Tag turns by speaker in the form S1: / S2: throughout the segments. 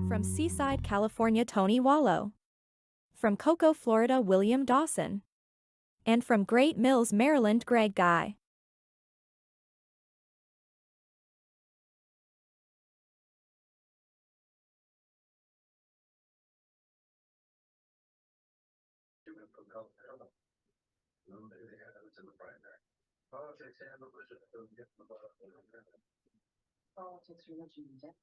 S1: From Seaside, California, Tony Wallow. From Cocoa, Florida, William Dawson. And from Great Mills, Maryland, Greg Guy.
S2: Politics are much in depth.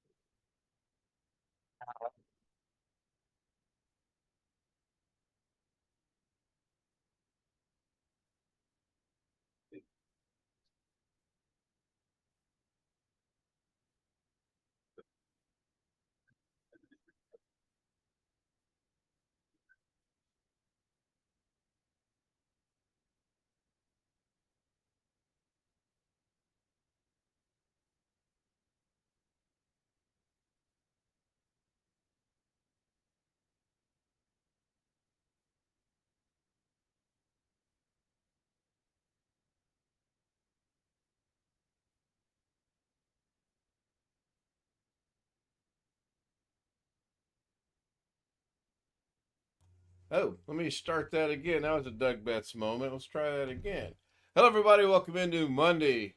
S3: Oh, let me start that again. That was a Doug Betts moment. Let's try that again. Hello, everybody. Welcome into Monday,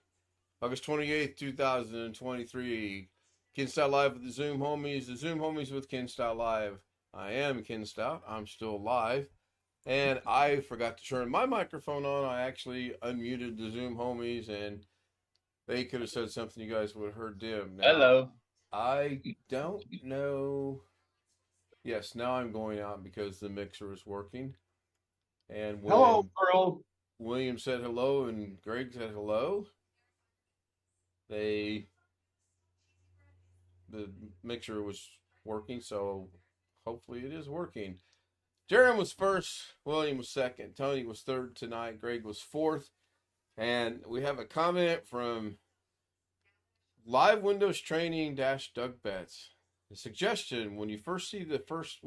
S3: August 28th, 2023. Ken Stout Live with the Zoom Homies. The Zoom Homies with Ken Stout Live. I am Ken Stout. I'm still live. And I forgot to turn my microphone on. I actually unmuted the Zoom Homies, and they could have said something you guys would have heard them. Now,
S4: Hello.
S3: I don't know. Yes, now I'm going out because the mixer is working. And
S4: Hello,
S3: when
S4: world.
S3: William said hello and Greg said hello, the mixer was working, so hopefully it is working. Jerem was first, William was second, Tony was third tonight, Greg was fourth, and we have a comment from Live Windows Training Doug Betts. A suggestion: when you see the first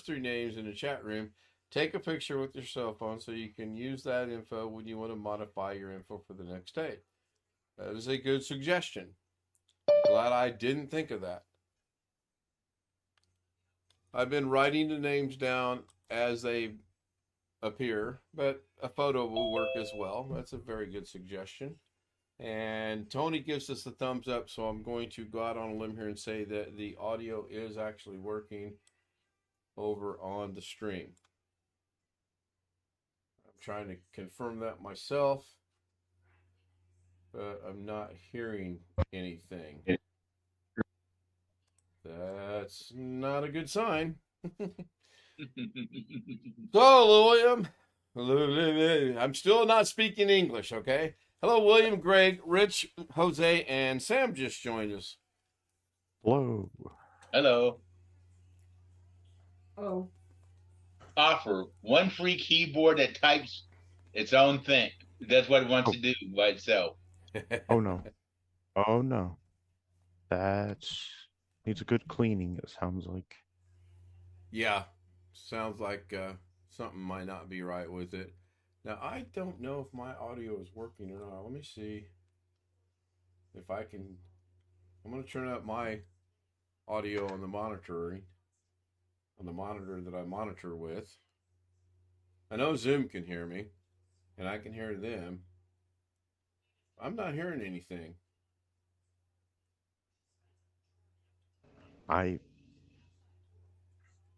S3: three names in the chat room, take a picture with your cell phone so you can use that info when you want to modify your info for the next day. That is a good suggestion. Glad I didn't think of that. I've been writing the names down as they appear, but a photo will work as well. That's a very good suggestion. And Tony gives us a thumbs up, so I'm going to go out on a limb here and say that the audio is actually working over on the stream. I'm trying to confirm that myself, but I'm not hearing anything. That's not a good sign. So, William, I'm still not speaking English, okay? Hello, William, Greg, Rich, Jose, and Sam just joined us.
S5: Hello.
S4: Hello.
S2: Oh,
S4: Offer one free keyboard that types its own thing. That's what it wants to do by itself.
S5: Oh no. Oh no. That needs a good cleaning, it sounds like.
S3: Yeah, sounds like something might not be right with it. Now, I don't know if my audio is working or not. Let me see if I can. I'm going to turn up my audio on the monitor that I monitor with. I know Zoom can hear me, and I can hear them. I'm not hearing anything.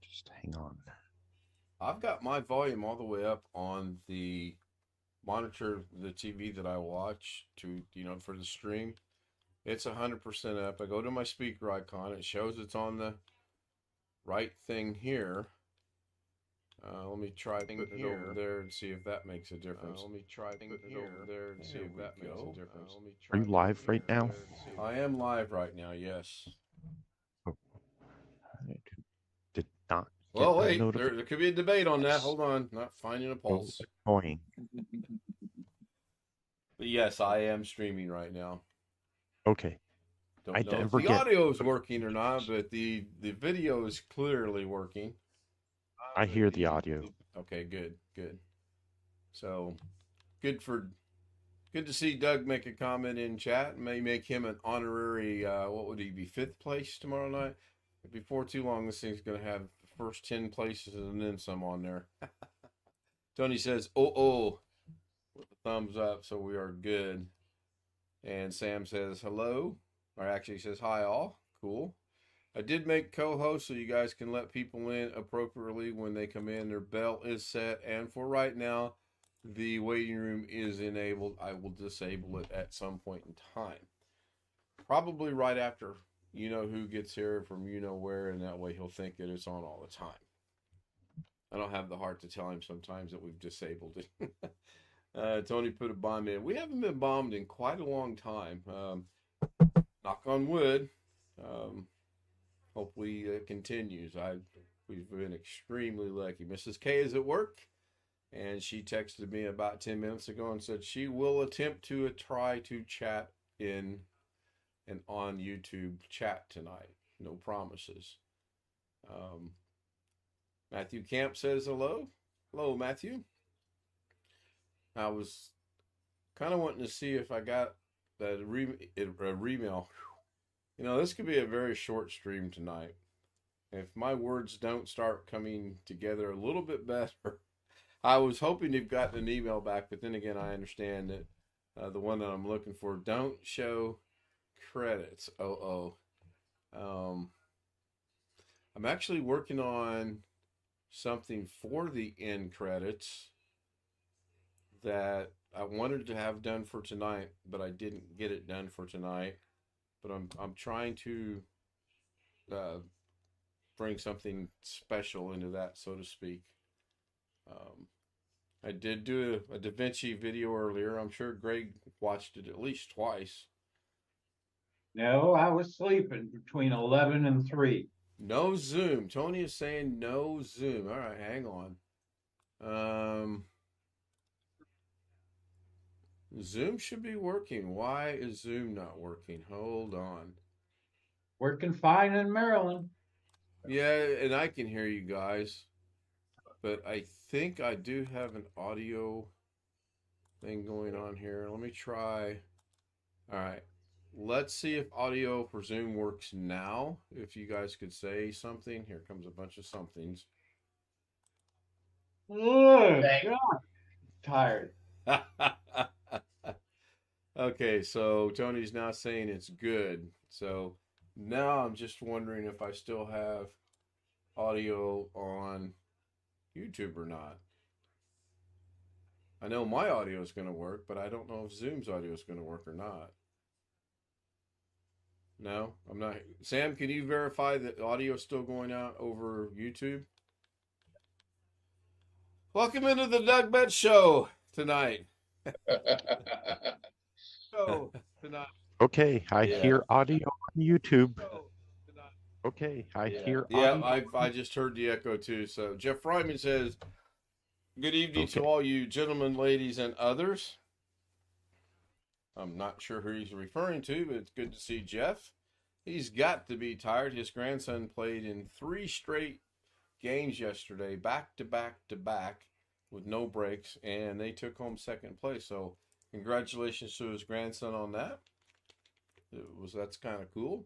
S5: Just hang on.
S3: I've got my volume all the way up on the monitor, the TV that I watch for the stream. It's 100% up. I go to my speaker icon. It shows it's on the right thing here. Let me try putting it over there and see if that makes a difference. Let me try putting it over there and see if that makes a difference. Let me
S5: Are
S3: try
S5: you live right now?
S3: I am live right now, yes.
S5: Oh, I did not get
S3: Well,
S5: a
S3: wait,
S5: notification.
S3: there could be a debate on that. Hold on, not finding a pulse.
S5: Annoying.
S3: But yes, I am streaming right now.
S5: Okay.
S3: Don't
S5: I
S3: know if
S5: never
S3: the
S5: get
S3: audio is working or not, but the video is clearly working.
S5: I hear the audio.
S3: Okay, good. So, good to see Doug make a comment in chat. May make him an honorary. What would he be? 5th place tomorrow night. Before too long, this thing's gonna have the first 10 places and then some on there. Tony says, "Oh," with the thumbs up, so we are good. And Sam says hello, or actually says hi all. Cool. I did make co-host so you guys can let people in appropriately when they come in. Their bell is set, and for right now, the waiting room is enabled. I will disable it at some point in time. Probably right after you know who gets here from you know where, and that way he'll think that it's on all the time. I don't have the heart to tell him sometimes that we've disabled it. Tony put a bomb in. We haven't been bombed in quite a long time. Knock on wood. Hopefully it continues. We've been extremely lucky. Mrs. K is at work, and she texted me about 10 minutes ago and said she will attempt to try to chat in and on YouTube chat tonight. No promises. Matthew Camp says hello. Hello, Matthew. I was kind of wanting to see if I got that email. You know, this could be a very short stream tonight. If my words don't start coming together a little bit better, I was hoping you've gotten an email back, but then again, I understand that the one that I'm looking for don't show credits. I'm actually working on something for the end credits that I wanted to have done for tonight, but I didn't get it done for tonight. But I'm trying to bring something special into that, so to speak. I did do a Da Vinci video earlier. I'm sure Greg watched it at least twice.
S6: No, I was sleeping between 11 and 3.
S3: No Zoom. Tony is saying no Zoom. All right, hang on. Zoom should be working. Why is Zoom not working? Hold on.
S6: Working fine in Maryland.
S3: Yeah, and I can hear you guys, but I think I do have an audio thing going on here. Let me try. All right. Let's see if audio for Zoom works now. If you guys could say something. Here comes a bunch of somethings.
S6: Oh, God. Tired.
S3: Okay, so Tony's now saying it's good. So now I'm just wondering if I still have audio on YouTube or not. I know my audio is going to work, but I don't know if Zoom's audio is going to work or not. No, I'm not. Sam, can you verify that audio is still going out over YouTube? Welcome into the Doug Betts Show tonight.
S5: Okay, I
S3: Yeah.
S5: hear audio on YouTube. Okay, I hear audio.
S3: I just heard the echo too. So Jeff Ryman says, good evening to
S5: Okay.
S3: all you gentlemen, ladies, and others. I'm not sure who he's referring to, but it's good to see Jeff. He's got to be tired. His grandson played in 3 straight games yesterday, back to back to back, with no breaks, and they took home 2nd place. So congratulations to his grandson on that. That's kind of cool.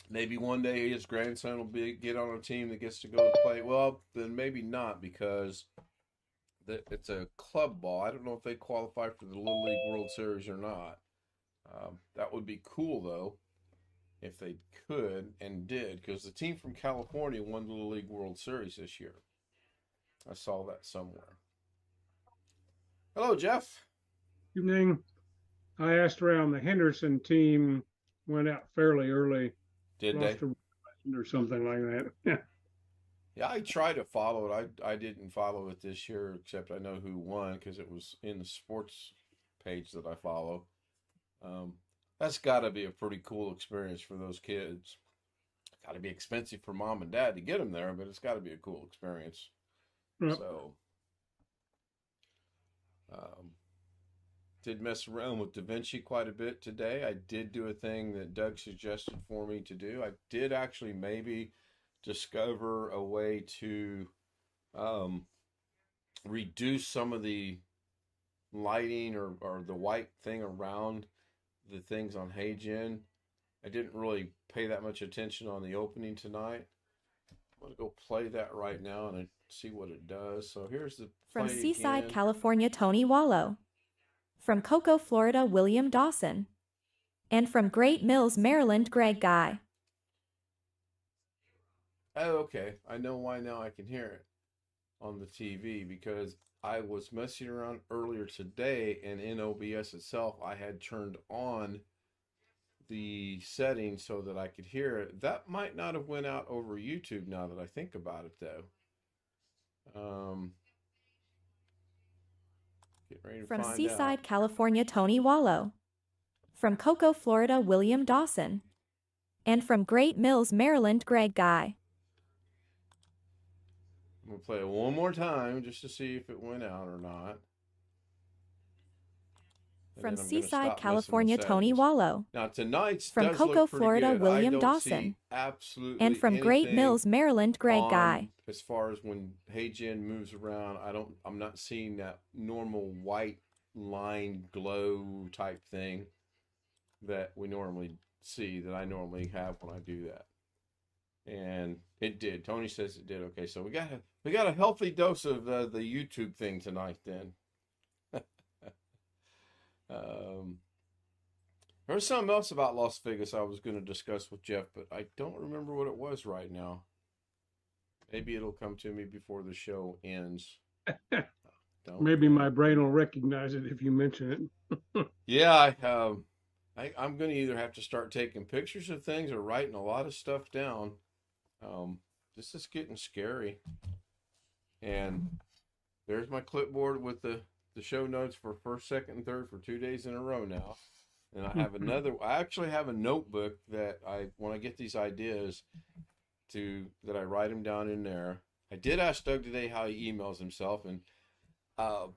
S3: Maybe one day his grandson will get on a team that gets to go and play. Well, then maybe not, because it's a club ball. I don't know if they qualify for the Little League World Series or not. That would be cool, though, if they could and did, because the team from California won the Little League World Series this year. I saw that somewhere. Hello, Jeff.
S7: Evening. I asked around. The Henderson team went out fairly early.
S3: Did
S7: Lost
S3: they?
S7: a or something like that.
S3: Yeah, I try to follow it. I didn't follow it this year, except I know who won because it was in the sports page that I follow. That's got to be a pretty cool experience for those kids. Got to be expensive for mom and dad to get them there, but it's got to be a cool experience.
S7: Yep.
S3: So, did mess around with DaVinci quite a bit today. I did do a thing that Doug suggested for me to do. I did actually maybe discover a way to reduce some of the lighting or the white thing around the things on HeyGen. I didn't really pay that much attention on the opening tonight. I'm going to go play that right now and see what it does. So here's the
S1: From
S3: play
S1: Seaside,
S3: again.
S1: California, Tony Wallow. From Cocoa, Florida, William Dawson. And from Great Mills, Maryland, Greg Guy.
S3: Oh, okay. I know why now I can hear it on the TV, because I was messing around earlier today, and in OBS itself, I had turned on the settings so that I could hear it. That might not have went out over YouTube now that I think about it, though. Get ready to
S1: From
S3: find
S1: Seaside,
S3: out.
S1: California, Tony Wallow. From Cocoa, Florida, William Dawson. And from Great Mills, Maryland, Greg Guy.
S3: I'm going to play it one more time just to see if it went out or not. And
S1: From
S3: then I'm gonna
S1: Seaside,
S3: stop messing with
S1: California, Tony
S3: settings.
S1: Wallow.
S3: Now tonight's
S1: From
S3: does
S1: Cocoa,
S3: look pretty
S1: Florida,
S3: good.
S1: William
S3: I don't
S1: Dawson.
S3: see absolutely
S1: And from Great
S3: anything
S1: Mills, Maryland, Greg
S3: on
S1: Guy.
S3: as far as when HeyGen moves around. I'm not seeing that normal white line glow type thing that we normally see, that I normally have when I do that. And it did. Tony says it did. Okay, so we got a healthy dose of the YouTube thing tonight then. There was something else about Las Vegas I was going to discuss with Jeff, but I don't remember what it was right now. Maybe it'll come to me before the show ends.
S7: Maybe my brain will recognize it if you mention it.
S3: Yeah, I'm going to either have to start taking pictures of things or writing a lot of stuff down. This is getting scary. And there's my clipboard with the show notes for first, second, and third for 2 days in a row now. And I have I actually have a notebook that when I get these ideas that I write them down in there. I did ask Doug today how he emails himself, and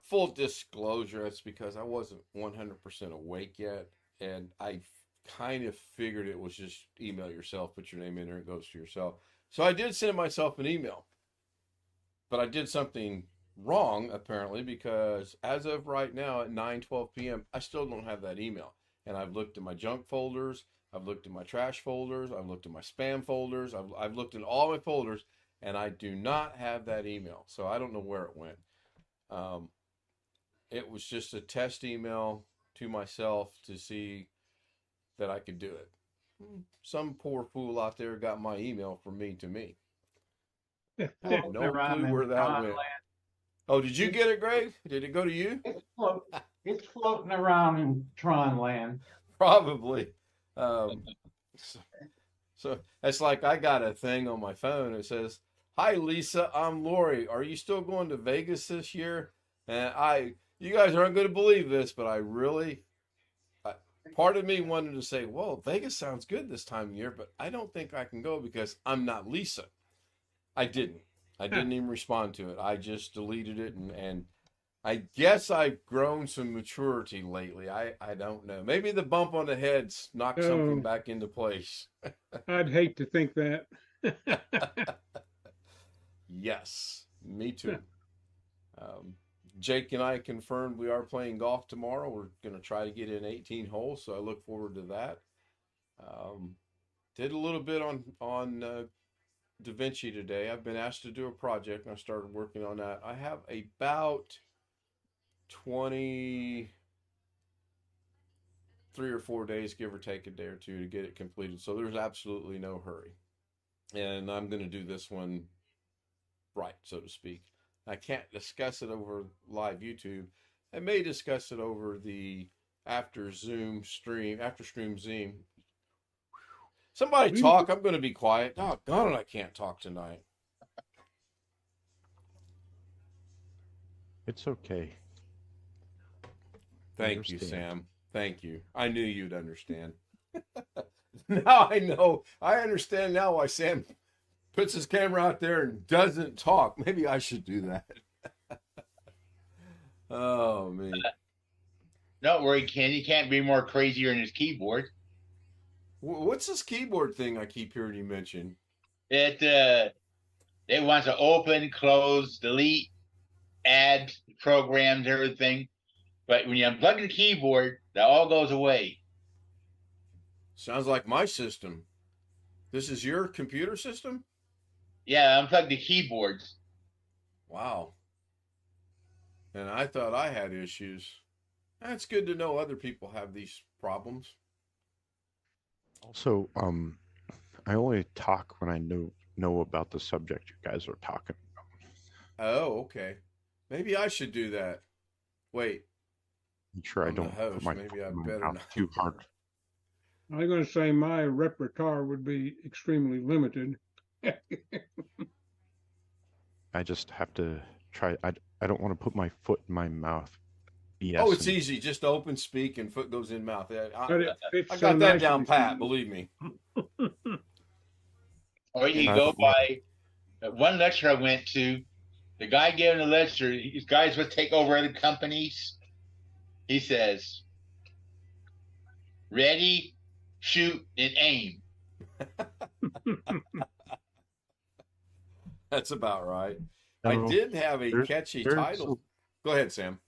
S3: full disclosure, it's because I wasn't 100% awake yet, and I kind of figured it was just email yourself, put your name in there, it goes to yourself. So I did send myself an email, but I did something wrong apparently, because as of right now at 9:12 p.m. I still don't have that email. And I've looked at my junk folders, I've looked at my trash folders, I've looked at my spam folders, I've looked at all my folders, and I do not have that email. So I don't know where it went. It was just a test email to myself to see that I could do it. Some poor fool out there got my email from me to me. I have no clue where that went. Oh, did you get it, Greg? Did it go to you?
S6: It's floating around in Tron land.
S3: Probably. So it's like I got a thing on my phone that says, "Hi Lisa, I'm Lori. Are you still going to Vegas this year?" And you guys aren't going to believe this, but part of me wanted to say, "Well, Vegas sounds good this time of year, but I don't think I can go because I'm not Lisa." I didn't even respond to it. I just deleted it, and I guess I've grown some maturity lately. I don't know. Maybe the bump on the head's knocked something back into place.
S7: I'd hate to think that.
S3: Yes, me too. Jake and I confirmed we are playing golf tomorrow. We're going to try to get in 18 holes, so I look forward to that. Did a little bit on DaVinci today. I've been asked to do a project, and I started working on that. I have about 23 or 4 days, give or take a day or two, to get it completed. So there's absolutely no hurry. And I'm going to do this one right, so to speak. I can't discuss it over live YouTube. I may discuss it over the after stream Zoom. Somebody talk. I'm going to be quiet. Doggone it, I can't talk tonight.
S5: It's okay.
S3: Thank you,
S5: Understand.
S3: Sam. Thank you. I knew you'd understand. Now I know. I understand now why Sam puts his camera out there and doesn't talk. Maybe I should do that. Oh, man.
S4: Don't worry, Ken. He can't be more crazier in his keyboard.
S3: What's this keyboard thing I keep hearing you mention?
S4: It wants to open, close, delete, add programs, everything. But when you unplug the keyboard, that all goes away.
S3: Sounds like my system. This is your computer system?
S4: Yeah, unplug the keyboards.
S3: Wow. And I thought I had issues. That's good to know other people have these problems.
S5: Also, I only talk when I know about the subject you guys are talking about.
S3: Oh, okay. Maybe I should do that. Wait.
S5: Make sure I
S3: I'm the
S5: don't
S3: host.
S5: put my
S3: Maybe
S5: foot
S3: I
S5: in my
S3: better
S5: mouth
S3: not.
S5: too hard.
S7: I'm going to say my repertoire would be extremely limited.
S5: I just have to try. I don't want to put my foot in my mouth. Yes.
S3: Oh, it's easy. Just open, speak, and foot goes in mouth.
S7: But it fits
S3: I
S7: so
S3: got that down
S7: nicely.
S3: pat, believe me.
S4: Or you
S5: I
S4: go
S5: don't know.
S4: by one lecture I went to, the guy giving the lecture, these guys would take over other companies. He says, ready, shoot, and aim.
S3: That's about right. I
S5: No,
S3: did have a
S5: there's-
S3: catchy
S5: there's
S3: title. Go ahead, Sam.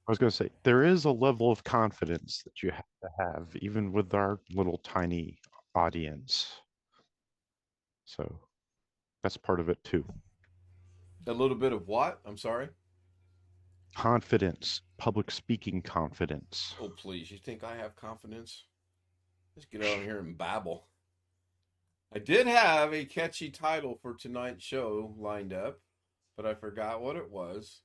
S5: I was going to say, there is a level of confidence that you have to have, even with our little tiny audience. So that's part of it too.
S3: A little bit of what? I'm sorry.
S5: Confidence, public speaking confidence.
S3: Oh, please. You think I have confidence? Let's get out here and babble. I did have a catchy title for tonight's show lined up, but I forgot what it was.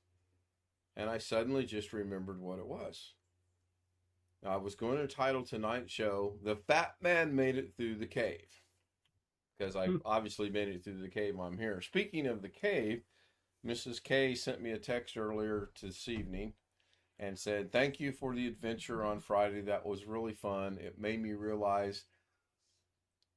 S3: And I suddenly just remembered what it was. Now, I was going to title tonight's show, The Fat Man Made It Through the Cave. Because I obviously made it through the cave while I'm here. Speaking of the cave, Mrs. K sent me a text earlier this evening and said, thank you for the adventure on Friday. That was really fun. It made me realize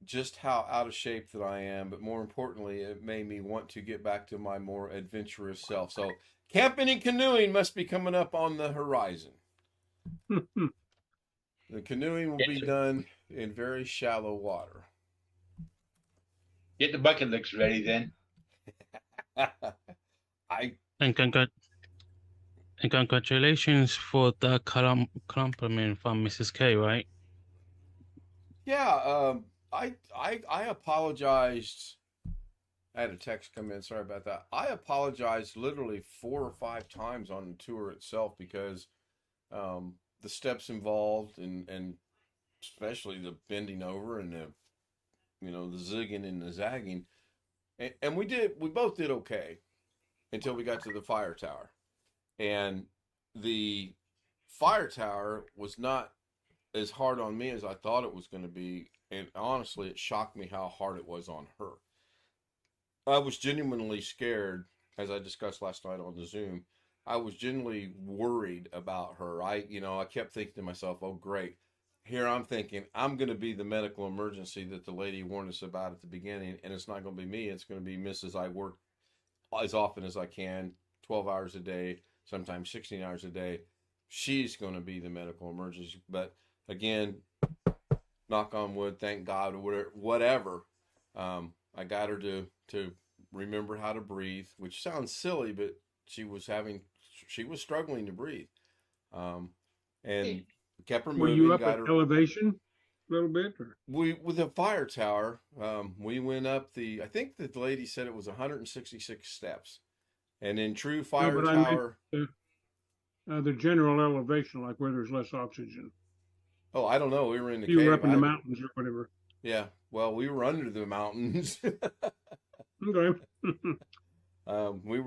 S3: just how out of shape that I am, but more importantly, it made me want to get back to my more adventurous self. So camping and canoeing must be coming up on the horizon. The canoeing will be done in very shallow water.
S4: Get the bucket looks ready then.
S8: And congratulations for the compliment from Mrs. K, right?
S3: Yeah, I apologized. I had a text come in. Sorry about that. I apologized literally 4 or 5 times on the tour itself because the steps involved and especially the bending over and the the zigging and the zagging, and we both did okay until we got to the fire tower, and the fire tower was not as hard on me as I thought it was going to be, and honestly, it shocked me how hard it was on her. I was genuinely scared, as I discussed last night on the Zoom. I was genuinely worried about her. I kept thinking to myself, oh, great. Here I'm thinking I'm going to be the medical emergency that the lady warned us about at the beginning, and it's not going to be me. It's going to be Mrs. I work as often as I can, 12 hours a day, sometimes 16 hours a day. She's going to be the medical emergency. But again, knock on wood, thank God, whatever. I got her to remember how to breathe, which sounds silly, but she was struggling to breathe. And kept her moving.
S7: Were you up
S3: got
S7: at
S3: her
S7: elevation a little bit? Or?
S3: with the fire tower. We went up I think the lady said it was 166 steps, and in true fire
S7: No, but
S3: tower.
S7: The general elevation, like where there's less oxygen.
S3: Oh, I don't know. We were in the
S7: You
S3: cave.
S7: were up in the mountains or whatever.
S3: Yeah. Well, we were under the mountains.
S7: Okay.
S3: We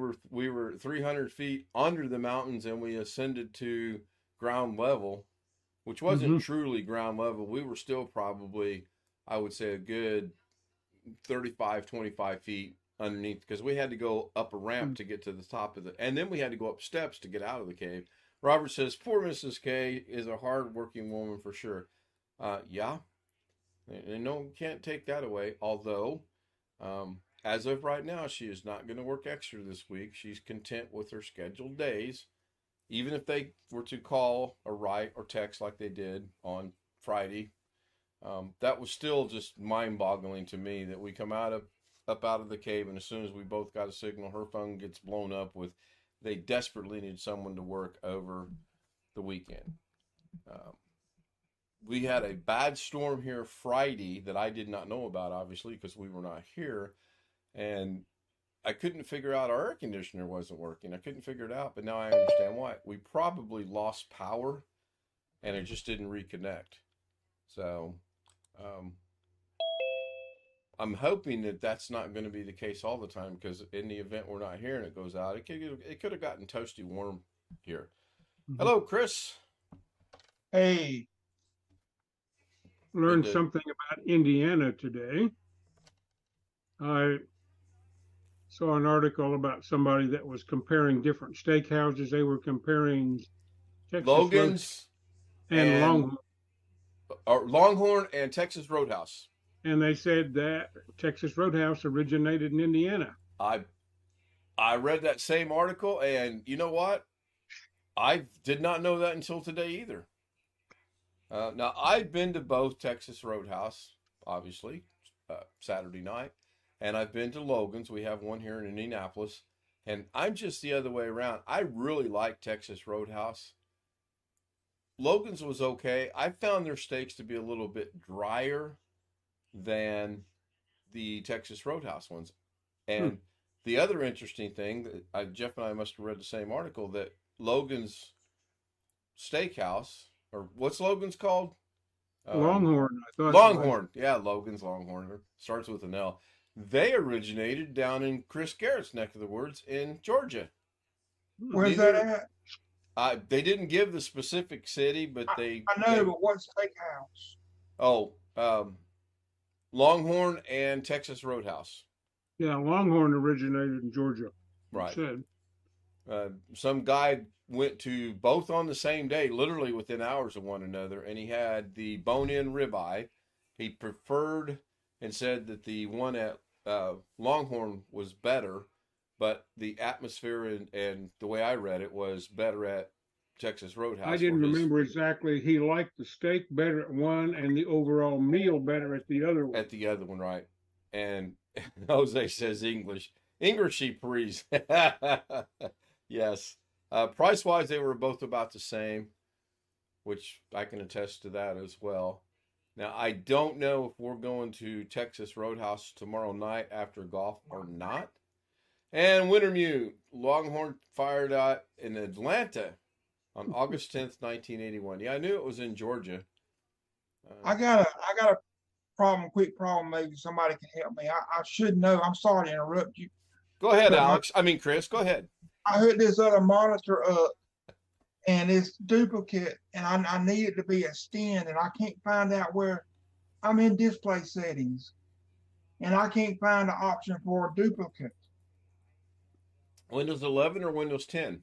S3: were 300 feet under the mountains, and we ascended to ground level, which wasn't truly ground level. We were still probably, I would say, a good 35, 25 feet underneath because we had to go up a ramp to get to the top of and then we had to go up steps to get out of the cave. Robert says, poor Mrs. K is a hard-working woman for sure. Yeah, and no one can't take that away. Although, as of right now, she is not going to work extra this week. She's content with her scheduled days. Even if they were to call or write or text like they did on Friday, that was still just mind-boggling to me that we come up out of the cave, and as soon as we both got a signal, her phone gets blown up with they desperately need someone to work over the weekend. We had a bad storm here Friday that I did not know about, obviously, because we were not here, and I couldn't figure out our air conditioner wasn't working. I couldn't figure it out, but now I understand why. We probably lost power, and it just didn't reconnect. So, I'm hoping that that's not going to be the case all the time, because in the event we're not here and it goes out, it could have gotten toasty warm here. Hello, Chris.
S9: Hey.
S7: Learned something about Indiana today. I saw an article about somebody that was comparing different steakhouses. They were comparing Texas
S3: Logan's
S7: and Longhorn.
S3: Longhorn and Texas Roadhouse.
S7: And they said that Texas Roadhouse originated in Indiana.
S3: I read that same article, and you know what? I did not know that until today either. Now, I've been to both Texas Roadhouse, obviously, Saturday night, and I've been to Logan's. We have one here in Indianapolis, and I'm just the other way around. I really like Texas Roadhouse. Logan's was okay. I found their steaks to be a little bit drier than the Texas Roadhouse ones. And the other interesting thing, Jeff and I must have read the same article, that Logan's Steakhouse, or what's Logan's called?
S7: Longhorn. I thought
S3: Longhorn. Yeah, Logan's Longhorn. Starts with an L. They originated down in Chris Garrett's neck of the woods in Georgia.
S9: Where's that at?
S3: They didn't give the specific city, but
S9: I know, but what steakhouse?
S3: Oh, Longhorn and Texas Roadhouse.
S7: Yeah, Longhorn originated in Georgia.
S3: Right.
S7: Said.
S3: Some guy went to both on the same day, literally within hours of one another, and he had the bone-in ribeye. He preferred and said that the one at Longhorn was better, but the atmosphere and the way I read it was better at Texas Roadhouse.
S7: I didn't remember exactly. He liked the steak better at one and the overall meal better at the other one.
S3: At the other one, right. And Jose says Englishy please. Yes. Price-wise, they were both about the same, which I can attest to that as well. Now, I don't know if we're going to Texas Roadhouse tomorrow night after golf or not. And Wintermute, Longhorn fired out in Atlanta on August 10th, 1981. Yeah, I knew it was in Georgia.
S9: I got a quick problem. Maybe somebody can help me. I should know. I'm sorry to interrupt you.
S3: Go ahead, Alex. Chris, go ahead.
S9: I hooked this other monitor up, and it's duplicate, and I need it to be extend, and I can't find out where. I'm in display settings, and I can't find the option for a duplicate.
S3: Windows 11 or Windows 10?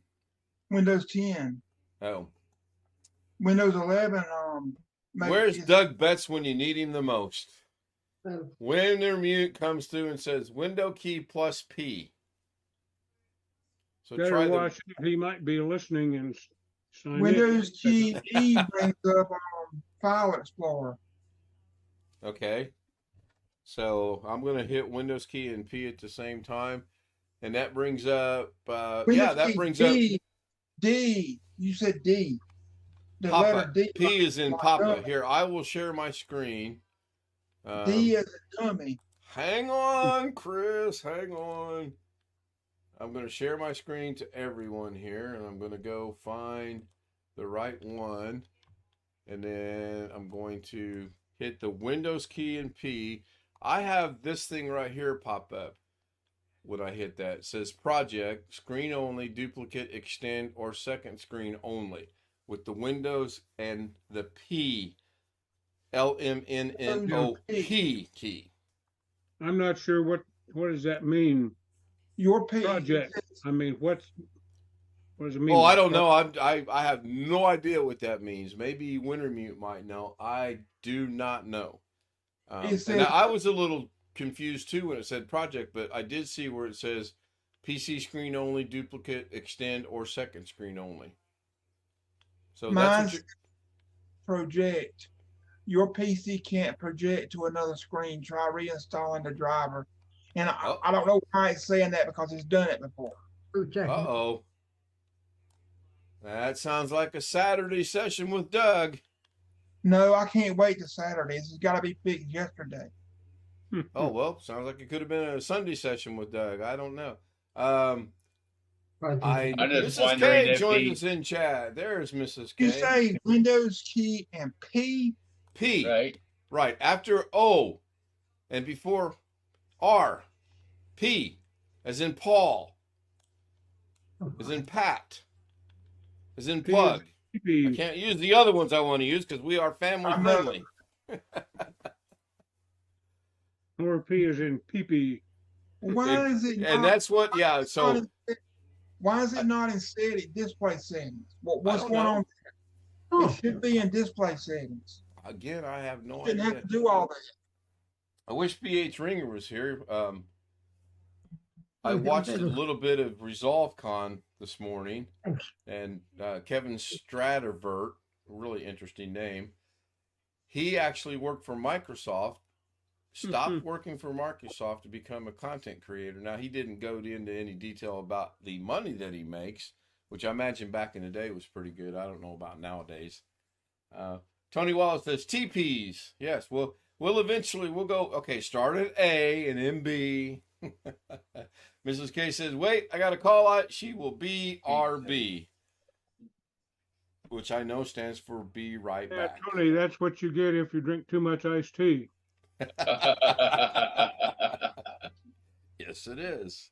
S9: Windows 10.
S3: Oh.
S9: Windows 11.
S3: Where's Doug Betts when you need him the most? Wintermute comes through and says Window key plus P. So
S7: better watch it. He might be listening and sign
S9: Windows key E brings up File Explorer.
S3: Okay. So I'm going to hit Windows key and P at the same time. And that brings up, that brings
S9: D,
S3: up.
S9: D. You said D. The
S3: Papa.
S9: letter D.
S3: P is in Papa. Here, I will share my screen.
S9: D is a dummy.
S3: Hang on, Chris. Hang on. I'm going to share my screen to everyone here, and I'm going to go find the right one. And then I'm going to hit the Windows key and P. I have this thing right here pop up when I hit that. It says project, screen only, duplicate, extend, or second screen only. With the Windows and the P, LMNNOP key.
S7: I'm not sure what what does that mean?
S9: Your P,
S7: Project. I mean, what does it mean?
S3: Oh,
S7: by
S3: I don't know.
S7: project?
S3: I have no idea what that means. Maybe Wintermute might know. I do not know.
S9: it
S3: And
S9: says,
S3: I was a little confused too when it said project, but I did see where it says PC screen only, duplicate, extend, or second screen only. So that's what
S9: mine's
S3: you
S9: project. Your PC can't project to another screen. Try reinstalling the driver. And
S3: Oh.
S9: I don't know why it's saying that because it's done it before.
S3: Uh-oh. That sounds like a Saturday session with Doug.
S9: No, I can't wait till Saturday. This has got to be fixed yesterday.
S3: Oh, well, sounds like it could have been a Sunday session with Doug. I don't know.
S4: I'm just
S3: Mrs.
S4: wondering
S3: K
S4: if
S3: joins
S4: he,
S3: us in chat. There's Mrs.
S9: You
S3: K.
S9: say Windows key and P.
S3: P.
S4: right?
S3: Right. After O and before R. P. As in Paul. As in Pat. As in
S7: P
S3: plug. I
S7: PP.
S3: can't use the other ones I want to use because we are family
S9: I know.
S3: friendly.
S7: Or P is in PP.
S9: Why is it
S3: And
S9: not?
S3: that's what, yeah. So
S9: Why is it not in setting display settings? What's
S3: don't
S9: going
S3: know.
S9: on? It should be in display settings.
S3: again, I have no
S9: Didn't
S3: idea.
S9: have to do all that.
S3: I wish BH Ringer was here. I watched a little bit of ResolveCon this morning, and Kevin Strattervert, really interesting name. He actually worked for Microsoft, stopped working for Microsoft to become a content creator. Now, he didn't go into any detail about the money that he makes, which I imagine back in the day was pretty good. I don't know about nowadays. Tony Wallace says, TPs. Yes, we'll eventually, we'll go, okay, start at A and then B. Mrs. K says, wait, I got a call out. She will be RB, which I know stands for be right
S7: Yeah,
S3: back.
S7: Tony, that's what you get if you drink too much iced tea.
S3: Yes, it is.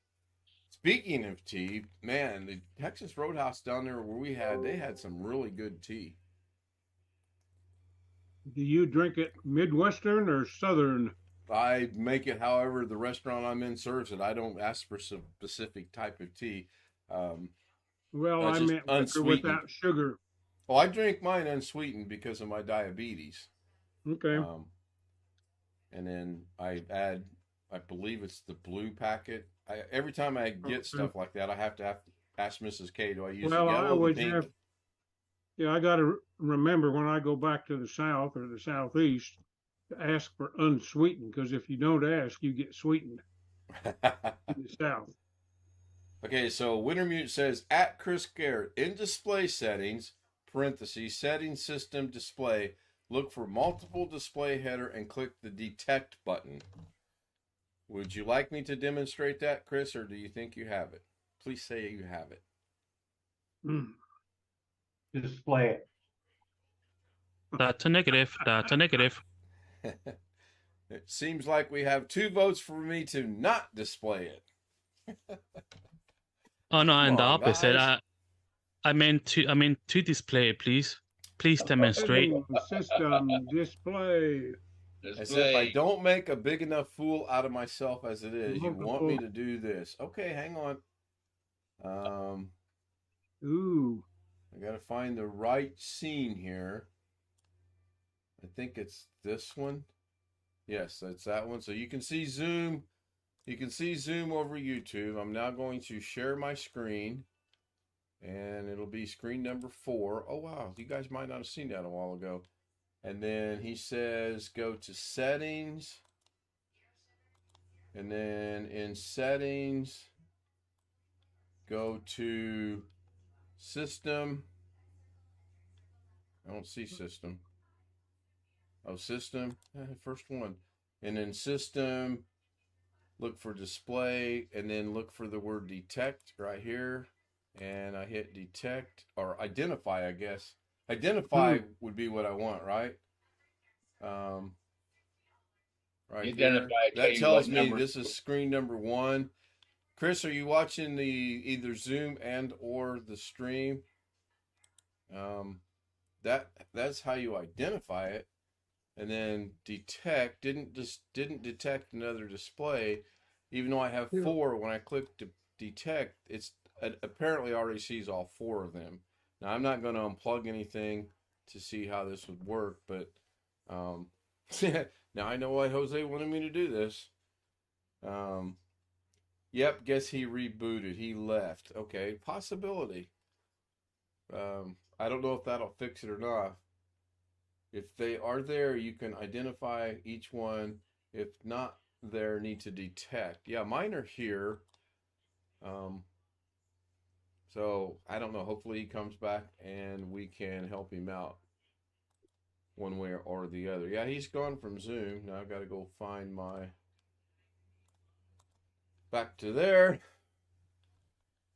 S3: Speaking of tea, man, the Texas Roadhouse down there where they had some really good tea.
S7: Do you drink it Midwestern or Southern?
S3: I make it however the restaurant I'm in serves it. I don't ask for some specific type of tea.
S7: Well, I
S3: just
S7: meant liquor
S3: unsweetened.
S7: without sugar.
S3: Oh, I drink mine unsweetened because of my diabetes.
S7: Okay.
S3: And then I add, I believe it's the blue packet. Every time I get stuff like that, I have to ask Mrs. K, do I use the
S7: Well, I
S3: yellow or the
S7: always
S3: pink?
S7: have. Yeah, I got to remember when I go back to the South or the Southeast to ask for unsweetened, because if you don't ask, you get sweetened in the South.
S3: Okay, so Wintermute says, at Chris Garrett, in display settings, parentheses, settings system display, look for multiple display header and click the detect button. Would you like me to demonstrate that, Chris, or do you think you have it? Please say you have it.
S6: Display it.
S8: That's a negative. That's a negative.
S3: It seems like we have 2 votes for me to not display it.
S8: Oh no, and the
S3: Come on,
S8: opposite.
S3: guys.
S8: I meant to display it, please. Please demonstrate.
S7: System display.
S3: I said, if I don't make a big enough fool out of myself as it is, you want me
S7: Multiple.
S3: to do this. Okay, hang on.
S7: Ooh.
S3: I got to find the right scene here. I think it's this one. Yes, that's that one. So you can see Zoom. You can see Zoom over YouTube. I'm now going to share my screen. And it'll be screen number 4. Oh, wow. You guys might not have seen that a while ago. And then he says, go to settings. And then in settings, go to system. I don't see system. Oh, system. First one. And then system, look for display, and then look for the word detect right here. And I hit detect or identify, I guess. Identify would be what I want, right? Right
S4: Identify,
S3: here.
S4: tell
S3: That
S4: you
S3: tells
S4: what
S3: me
S4: number.
S3: this is screen number 1. Chris, are you watching the either Zoom and or the stream? That's how you identify it. And then detect didn't detect another display. even though I have
S7: Yeah.
S3: 4, when I click to detect, it apparently already sees all 4 of them. Now I'm not going to unplug anything to see how this would work, but now I know why Jose wanted me to do this. Yep, guess he rebooted. He left. Okay, possibility. I don't know if that'll fix it or not. If they are there, you can identify each one. If not there, need to detect. Yeah, mine are here. So I don't know. Hopefully he comes back and we can help him out one way or the other. Yeah, he's gone from Zoom. Now I've got to go find my back to there.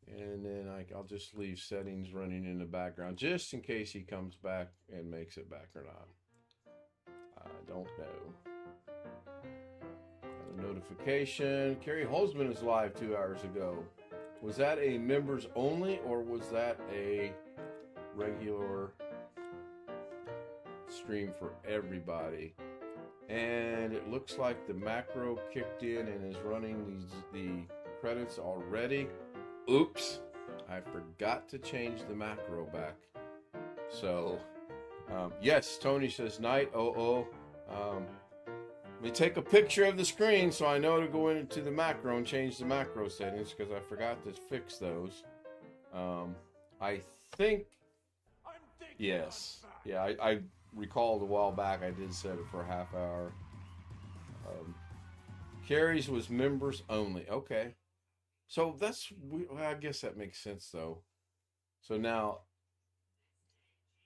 S3: And then I'll just leave settings running in the background just in case he comes back and makes it back or not. I don't know. Got a notification. Carrie Holzman is live 2 hours ago. Was that a members only or was that a regular stream for everybody? And it looks like the macro kicked in and is running the credits already. Oops, I forgot to change the macro back. So, yes, Tony says night. Let me take a picture of the screen so I know to go into the macro and change the macro settings because I forgot to fix those. I think, yes. Yeah, I recalled a while back I did set it for a half hour. Carrie's was members only. Okay. So I guess that makes sense though. So now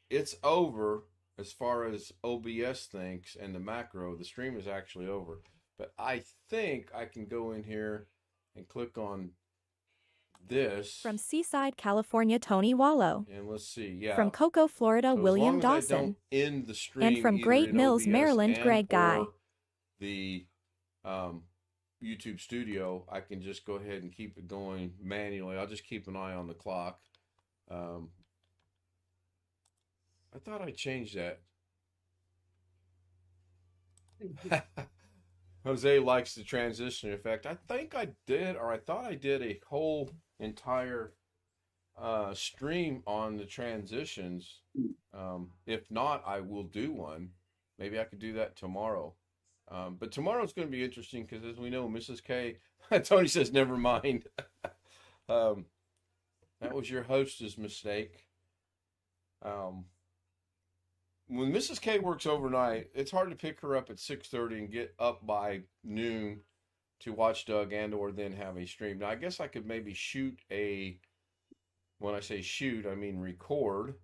S3: it's over as far as OBS thinks and the macro. The stream is actually over. But I think I can go in here and click on this.
S1: From Seaside, California, Tony Wallow.
S3: And let's see. Yeah.
S1: From Cocoa, Florida,
S3: So
S1: William
S3: as long as I
S1: Dawson.
S3: don't end the stream
S1: And from
S3: either
S1: Great
S3: in
S1: Mills,
S3: OBS
S1: Maryland,
S3: and
S1: Greg Guy.
S3: or the YouTube studio, I can just go ahead and keep it going manually. I'll just keep an eye on the clock. I thought I changed that. Jose likes the transition effect. I think I did, or I thought I did a whole entire stream on the transitions. If not, I will do one. Maybe I could do that tomorrow. But tomorrow's going to be interesting because, as we know, Mrs. K, Tony says, never mind. That was your host's mistake. When Mrs. K works overnight, it's hard to pick her up at 6:30 and get up by noon to watch Doug and or then have a stream. Now, I guess I could maybe when I say shoot, I mean record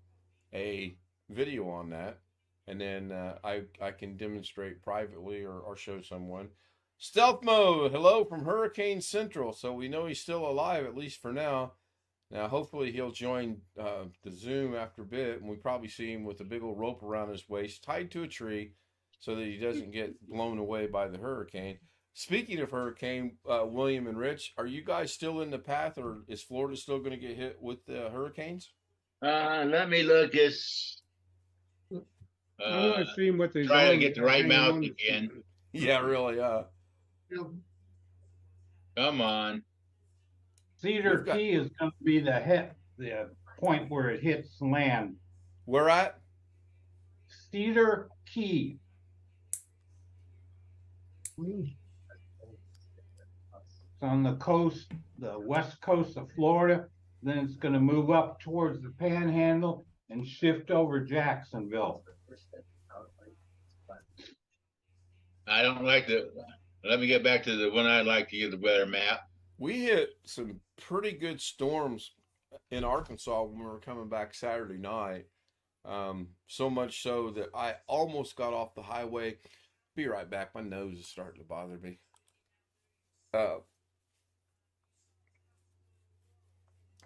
S3: a video on that. And then I can demonstrate privately or show someone. Stealth mode, hello from Hurricane Central. So we know he's still alive, at least for now. Now, hopefully he'll join the Zoom after a bit, and we probably see him with a big old rope around his waist, tied to a tree, so that he doesn't get blown away by the hurricane. Speaking of hurricane, William and Rich, are you guys still in the path, or is Florida still going to get hit with the hurricanes?
S4: Let me look this.
S7: I want to see what they
S4: Try to get the right mouse again.
S3: Yeah, really.
S4: Come on.
S6: Cedar Key is going to be the point where it hits land.
S3: Where at?
S6: Cedar Key. It's on the coast, the west coast of Florida. Then it's going to move up towards the Panhandle and shift over Jacksonville.
S4: I don't like let me get back to the one I like to give the weather map.
S3: We hit some pretty good storms in Arkansas when we were coming back Saturday night. So much so that I almost got off the highway. Be right back. My nose is starting to bother me. I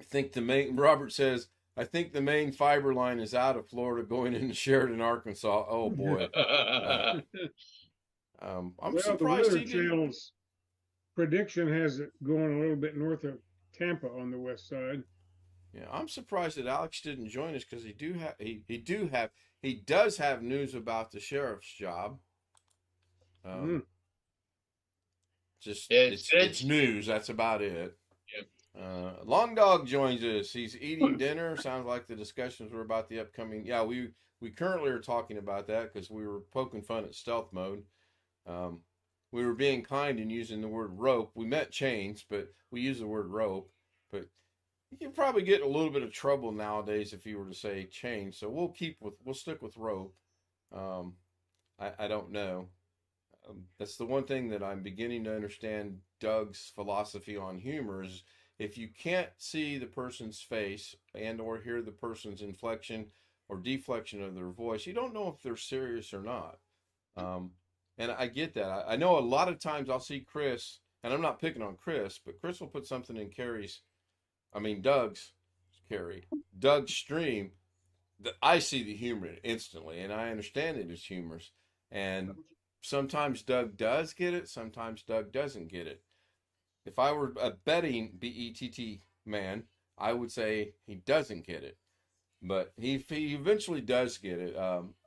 S3: think Robert says, I think the main fiber line is out of Florida going into Sheridan, Arkansas. Oh boy. I'm surprised
S7: the Weather Channel's prediction has it going a little bit north of Tampa on the west side.
S3: Yeah, I'm surprised that Alex didn't join us because he does have news about the sheriff's job. just
S4: It's
S3: it's news. That's about it.
S4: Yep.
S3: Long Dog joins us. He's eating dinner. Sounds like the discussions were about the upcoming. Yeah, we currently are talking about that because we were poking fun at stealth mode. We were being kind and using the word rope. We meant chains, but we use the word rope. But you can probably get a little bit of trouble nowadays if you were to say chain. So we'll stick with rope. I don't know. That's the one thing that I'm beginning to understand Doug's philosophy on humor is if you can't see the person's face and or hear the person's inflection or deflection of their voice, you don't know if they're serious or not. And I get that. I know a lot of times I'll see Chris, and I'm not picking on Chris, but Chris will put something in Doug's stream that I see the humor instantly, and I understand it as humorous. And sometimes Doug does get it, sometimes Doug doesn't get it. If I were a betting BETT man, I would say he doesn't get it. But he eventually does get it.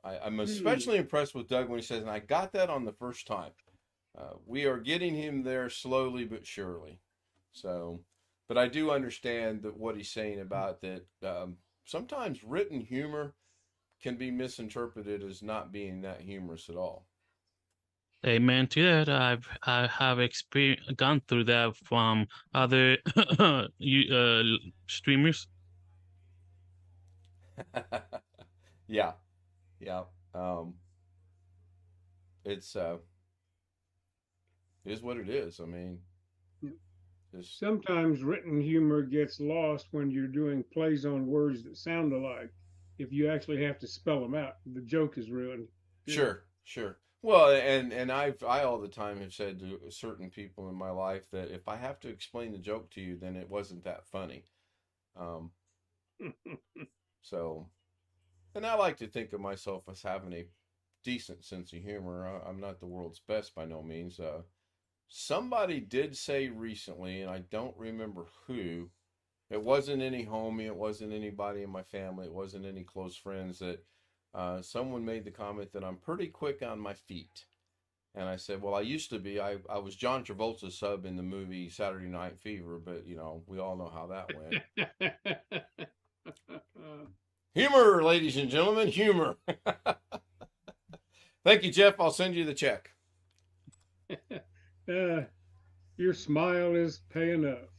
S3: I'm especially impressed with Doug when he says, and I got that on the first time. We are getting him there slowly but surely. So, but I do understand that what he's saying about that sometimes written humor can be misinterpreted as not being that humorous at all.
S8: Amen to that. I have gone through that from other streamers.
S3: Yeah. It is what it is. I mean,
S7: Sometimes written humor gets lost when you're doing plays on words that sound alike. If you actually have to spell them out, the joke is ruined.
S3: Sure. Well, and I all the time have said to certain people in my life that if I have to explain the joke to you, then it wasn't that funny. So, and I like to think of myself as having a decent sense of humor. I'm not the world's best by no means. Somebody did say recently, and I don't remember who, it wasn't any homie, it wasn't anybody in my family, it wasn't any close friends, that someone made the comment that I'm pretty quick on my feet. And I said, well, I used to be. I was John Travolta's sub in the movie Saturday Night Fever, but, we all know how that went. Humor, ladies and gentlemen, humor. Thank you, Jeff. I'll send you the check.
S7: Your smile is paying off.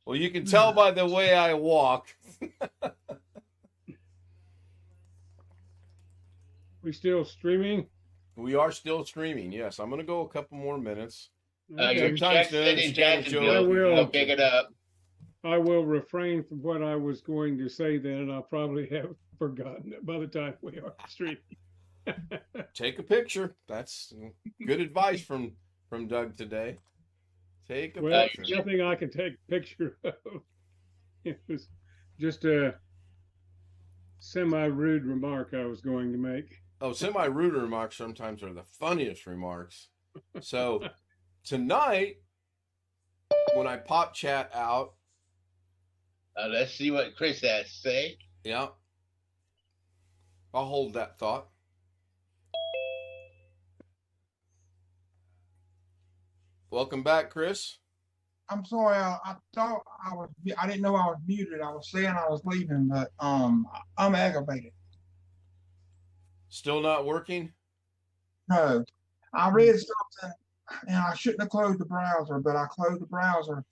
S3: Well, you can tell by the way I walk.
S7: We still streaming?
S3: We are still streaming, yes. I'm going to go a couple more minutes.
S4: Your
S3: Sometimes
S4: Jackson in Jacksonville,
S7: I will.
S4: they'll pick it up.
S7: I will refrain from what I was going to say then, and I'll probably have forgotten it by the time we are streaming.
S3: Take a picture. That's good advice from Doug today. Take a picture.
S7: Nothing I can take a picture of. It was just a semi-rude remark I was going to make.
S3: Oh, semi-rude remarks sometimes are the funniest remarks. So tonight, when I pop chat out.
S4: Let's see what Chris has to say.
S3: Yeah. I'll hold that thought. Welcome back, Chris.
S9: I'm sorry, I thought I didn't know I was muted. I was saying I was leaving, but I'm aggravated.
S3: Still not working?
S9: No. I read something and I shouldn't have closed the browser, but I closed the browser.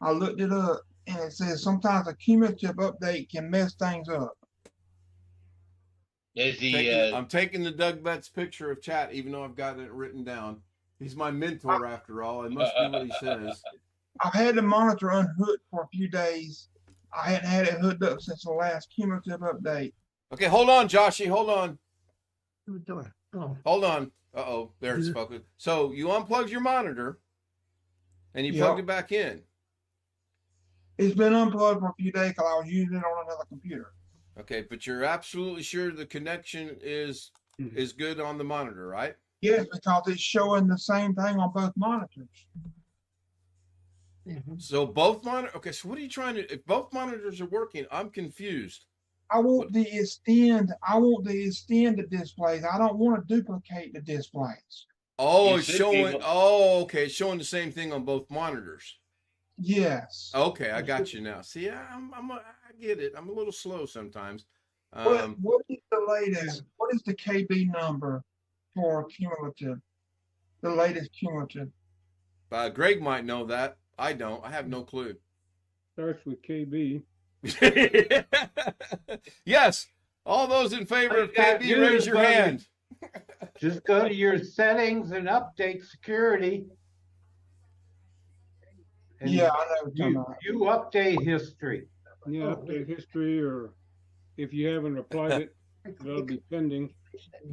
S9: I looked it up and it says sometimes a cumulative update can mess things up.
S3: I'm taking the Doug Betts picture of chat, even though I've got it written down. He's my mentor after all. I must do what he says.
S9: I've had the monitor unhooked for a few days. I hadn't had it hooked up since the last cumulative update.
S3: Okay, hold on, Joshy. Hold on.
S2: What are we doing? Oh.
S3: Hold on. Uh-oh, there it's focused. So you unplugged your monitor and you plugged it back in.
S9: It's been unplugged for a few days because I was using it on another computer.
S3: Okay, but you're absolutely sure the connection is good on the monitor, right?
S9: Yes, because it's showing the same thing on both monitors.
S2: Mm-hmm.
S3: So both monitors. Okay, so what are you trying to? If both monitors are working, I'm confused.
S9: I want the extend. I want to extend the displays. I don't want to duplicate the displays.
S3: Oh,
S4: You
S3: it's
S4: should be
S3: showing.
S4: able-
S3: Oh, okay. It's showing the same thing on both monitors.
S9: Yes.
S3: Okay, I got you now. See, I get it. I'm a little slow sometimes.
S9: What is the latest? What is the KB number for cumulative? The latest cumulative.
S3: Greg might know that. I don't. I have no clue.
S7: Starts with KB.
S3: Yes. All those in favor
S6: All
S3: of
S6: you gotta
S3: KB,
S6: do
S3: raise
S6: is
S3: your
S6: go to-
S3: hand.
S6: Just go to your settings and update security. And
S9: Yeah, I know what you're talking
S6: you,
S9: about.
S6: you update history.
S7: Yeah, update history, or if you haven't applied it, that'll be pending.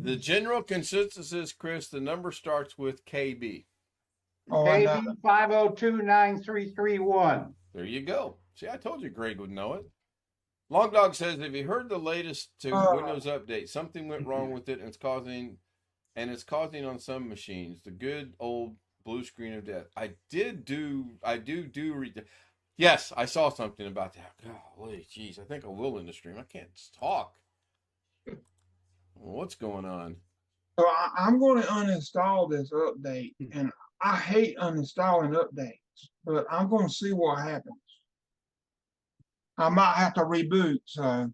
S3: The general consensus is, Chris, the number starts with KB.
S9: Oh, I know.
S6: KB 5029331.
S3: There you go. See, I told you Greg would know it. Long Dog says, have you heard the latest to Windows update? Something went wrong with it, and it's causing on some machines the good old blue screen of death. Yes, I saw something about that. Golly, jeez, I think I will in the stream. I can't talk. What's going on?
S9: So I'm going to uninstall this update, and I hate uninstalling updates, but I'm going to see what happens. I might have to reboot, so,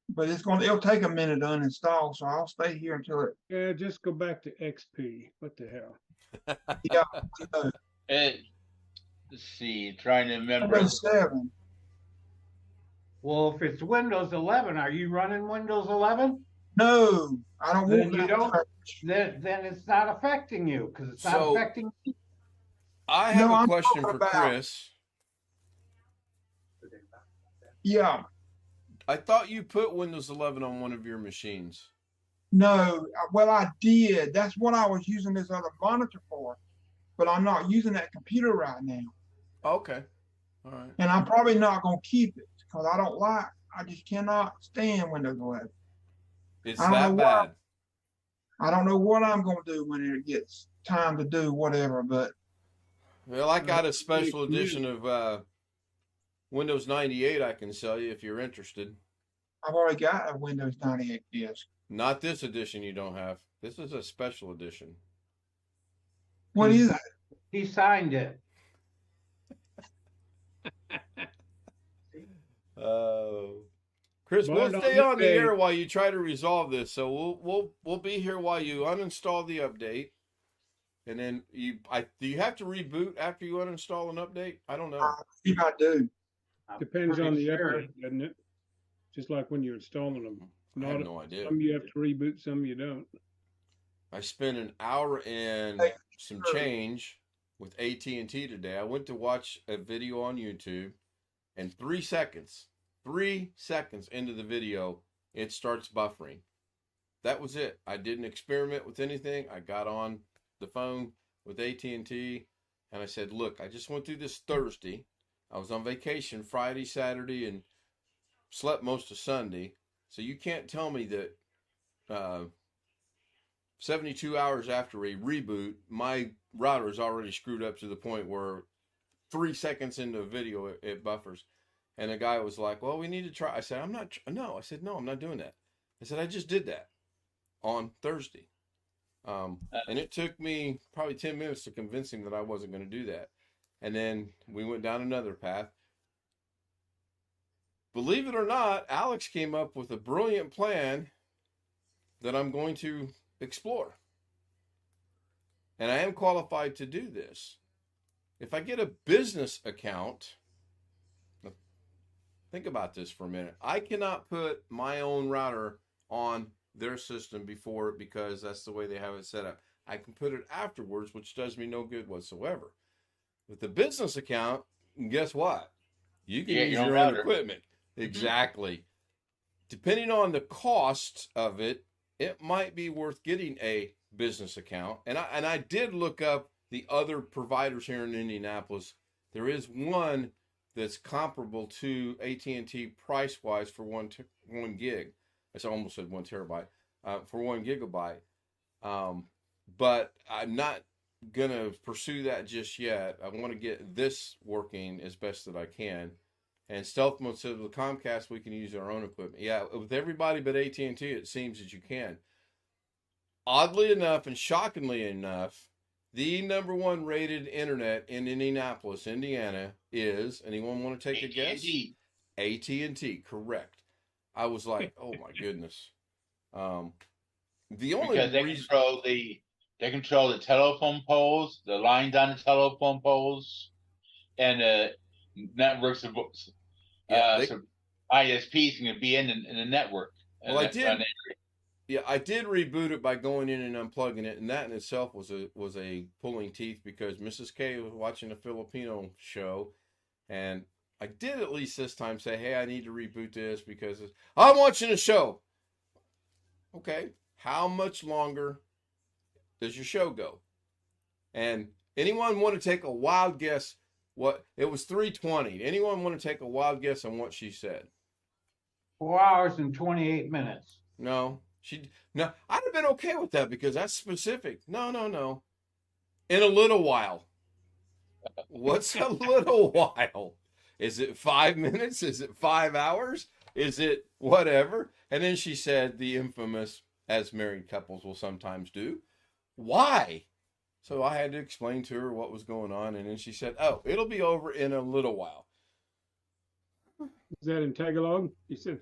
S9: but it'll take a minute to uninstall, so I'll stay here until it.
S7: Yeah, just go back to XP. What the hell?
S9: Yeah,
S4: Let's see, trying to remember.
S9: Windows 7.
S6: Well, if it's Windows 11, are you running Windows 11?
S9: No, I don't
S6: Then
S9: want
S6: you
S9: that.
S6: don't. Then it's not affecting you because it's not affecting you.
S3: I have
S9: No,
S3: a
S9: I'm
S3: question
S9: talking
S3: for
S9: about-
S3: Chris.
S9: Yeah,
S3: I thought you put Windows 11 on one of your machines.
S9: no, well, I did. That's what I was using this other monitor for, but I'm not using that computer right now.
S3: Okay. All right.
S9: And I'm probably not going to keep it because I just cannot stand Windows 11.
S3: It's
S9: I don't
S3: that
S9: know
S3: bad.
S9: I don't know what I'm going to do when it gets time to do whatever, but
S3: Well, I got a special edition of Windows 98 I can sell you if you're interested.
S9: I've already got a Windows 98 disk.
S3: Not this edition you don't have. This is a special edition.
S9: What is it?
S6: He signed it.
S3: Chris,
S7: But
S3: we'll
S7: on
S3: stay
S7: this
S3: on the
S7: day-
S3: air while you try to resolve this. So we'll be here while you uninstall the update. And then do you have to reboot after you uninstall an update? I don't know.
S9: If I do.
S6: I'm
S7: Depends on
S6: pretty
S7: the
S6: sure.
S7: update, doesn't it? Just like when you're installing them.
S3: I have no idea.
S7: Some you have to reboot, some you don't.
S3: I spent an hour and
S9: Hey,
S3: some
S9: sure.
S3: change with AT&T today. I went to watch a video on YouTube, and 3 seconds into the video, it starts buffering. That was it. I didn't experiment with anything. I got on the phone with AT&T, and I said, look, I just went through this Thursday. I was on vacation Friday, Saturday, and slept most of Sunday. So you can't tell me that 72 hours after a reboot, my router is already screwed up to the point where 3 seconds into a video, it buffers. And the guy was like, well, we need to try. I said, I'm not doing that. I said, I just did that on Thursday. And it took me probably 10 minutes to convince him that I wasn't going to do that. And then we went down another path. Believe it or not, Alex came up with a brilliant plan that I'm going to explore. And I am qualified to do this. If I get a business account, think about this for a minute. I cannot put my own router on their system before because that's the way they have it set up. I can put it afterwards, which does me no good whatsoever. With the business account, guess what? You can use your own equipment. Exactly. Depending on the cost of it, it might be worth getting a business account. And I did look up the other providers here in Indianapolis. There is one that's comparable to AT&T price-wise for one gig. I almost said 1 terabyte for 1 gigabyte. But I'm not going to pursue that just yet. I want to get this working as best that I can. And Stealth Mode says with Comcast, we can use our own equipment. Yeah, with everybody but AT&T, it seems that you can. oddly enough and shockingly enough, the #1 rated internet in Indianapolis, Indiana is, anyone want to take a guess? AT&T, correct. I was like, oh my goodness. The only
S4: because they control the telephone poles, the lines on the telephone poles, and the networks of ISPs can be in the network.
S3: Well, I did. Yeah, I did reboot it by going in and unplugging it, and that in itself was a pulling teeth because Mrs. K was watching a Filipino show, and I did at least this time say, "Hey, I need to reboot this because I'm watching a show." Okay, how much longer does your show go? And anyone want to take a wild guess? What it was 3:20. Anyone want to take a wild guess on what she said?
S6: 4 hours and 28 minutes.
S3: No. No, I'd have been okay with that because that's specific. No. In a little while. What's a little while? Is it 5 minutes? Is it 5 hours? Is it whatever? And then she said the infamous, as married couples will sometimes do, why? So I had to explain to her what was going on. And then she said, oh, it'll be over in a little while.
S7: Is that in Tagalog? You said.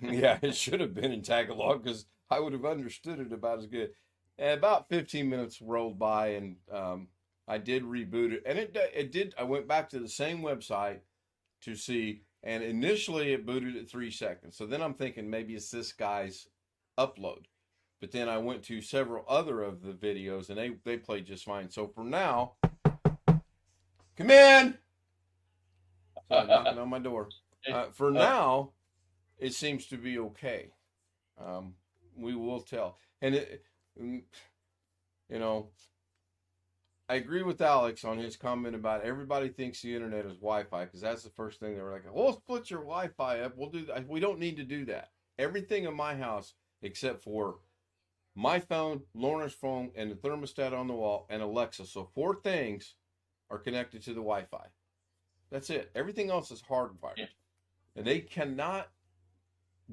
S3: Yeah, it should have been in Tagalog because I would have understood it about as good. And about 15 minutes rolled by, and I did reboot it, and it did. I went back to the same website to see, and initially it booted at 3 seconds. So then I'm thinking maybe it's this guy's upload, but then I went to several other of the videos, and they played just fine. So for now, come in. So knocking on my door. For now, it seems to be okay. We will tell. And, I agree with Alex on his comment about everybody thinks the internet is Wi-Fi because that's the first thing they were like, well, split your Wi-Fi up. We'll do that. We don't need to do that. Everything in my house, except for my phone, Lorna's phone, and the thermostat on the wall, and Alexa. So 4 things are connected to the Wi-Fi. That's it. Everything else is hardwired. Yeah. And they cannot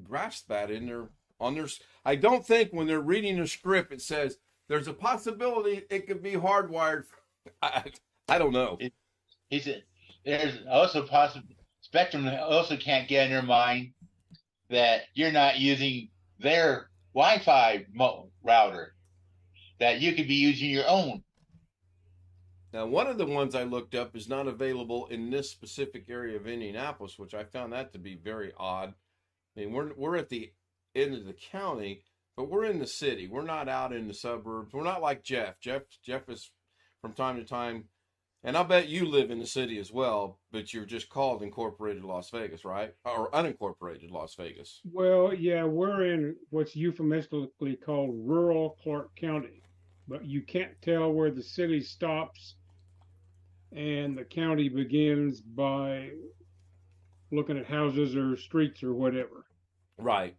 S3: grasp that on their. I don't think when they're reading a script it says there's a possibility it could be hardwired. I don't know.
S4: There's also possible. Spectrum also can't get in their mind that you're not using their Wi-Fi router. That you could be using your own.
S3: Now, one of the ones I looked up is not available in this specific area of Indianapolis, which I found that to be very odd. I mean, we're at the end of the county, but we're in the city. We're not out in the suburbs. We're not like Jeff. Jeff is from time to time, and I bet you live in the city as well, but you're just called Incorporated Las Vegas, right? Or unincorporated Las Vegas.
S7: Well, yeah, we're in what's euphemistically called rural Clark County, but you can't tell where the city stops and the county begins by looking at houses or streets or whatever.
S3: Right.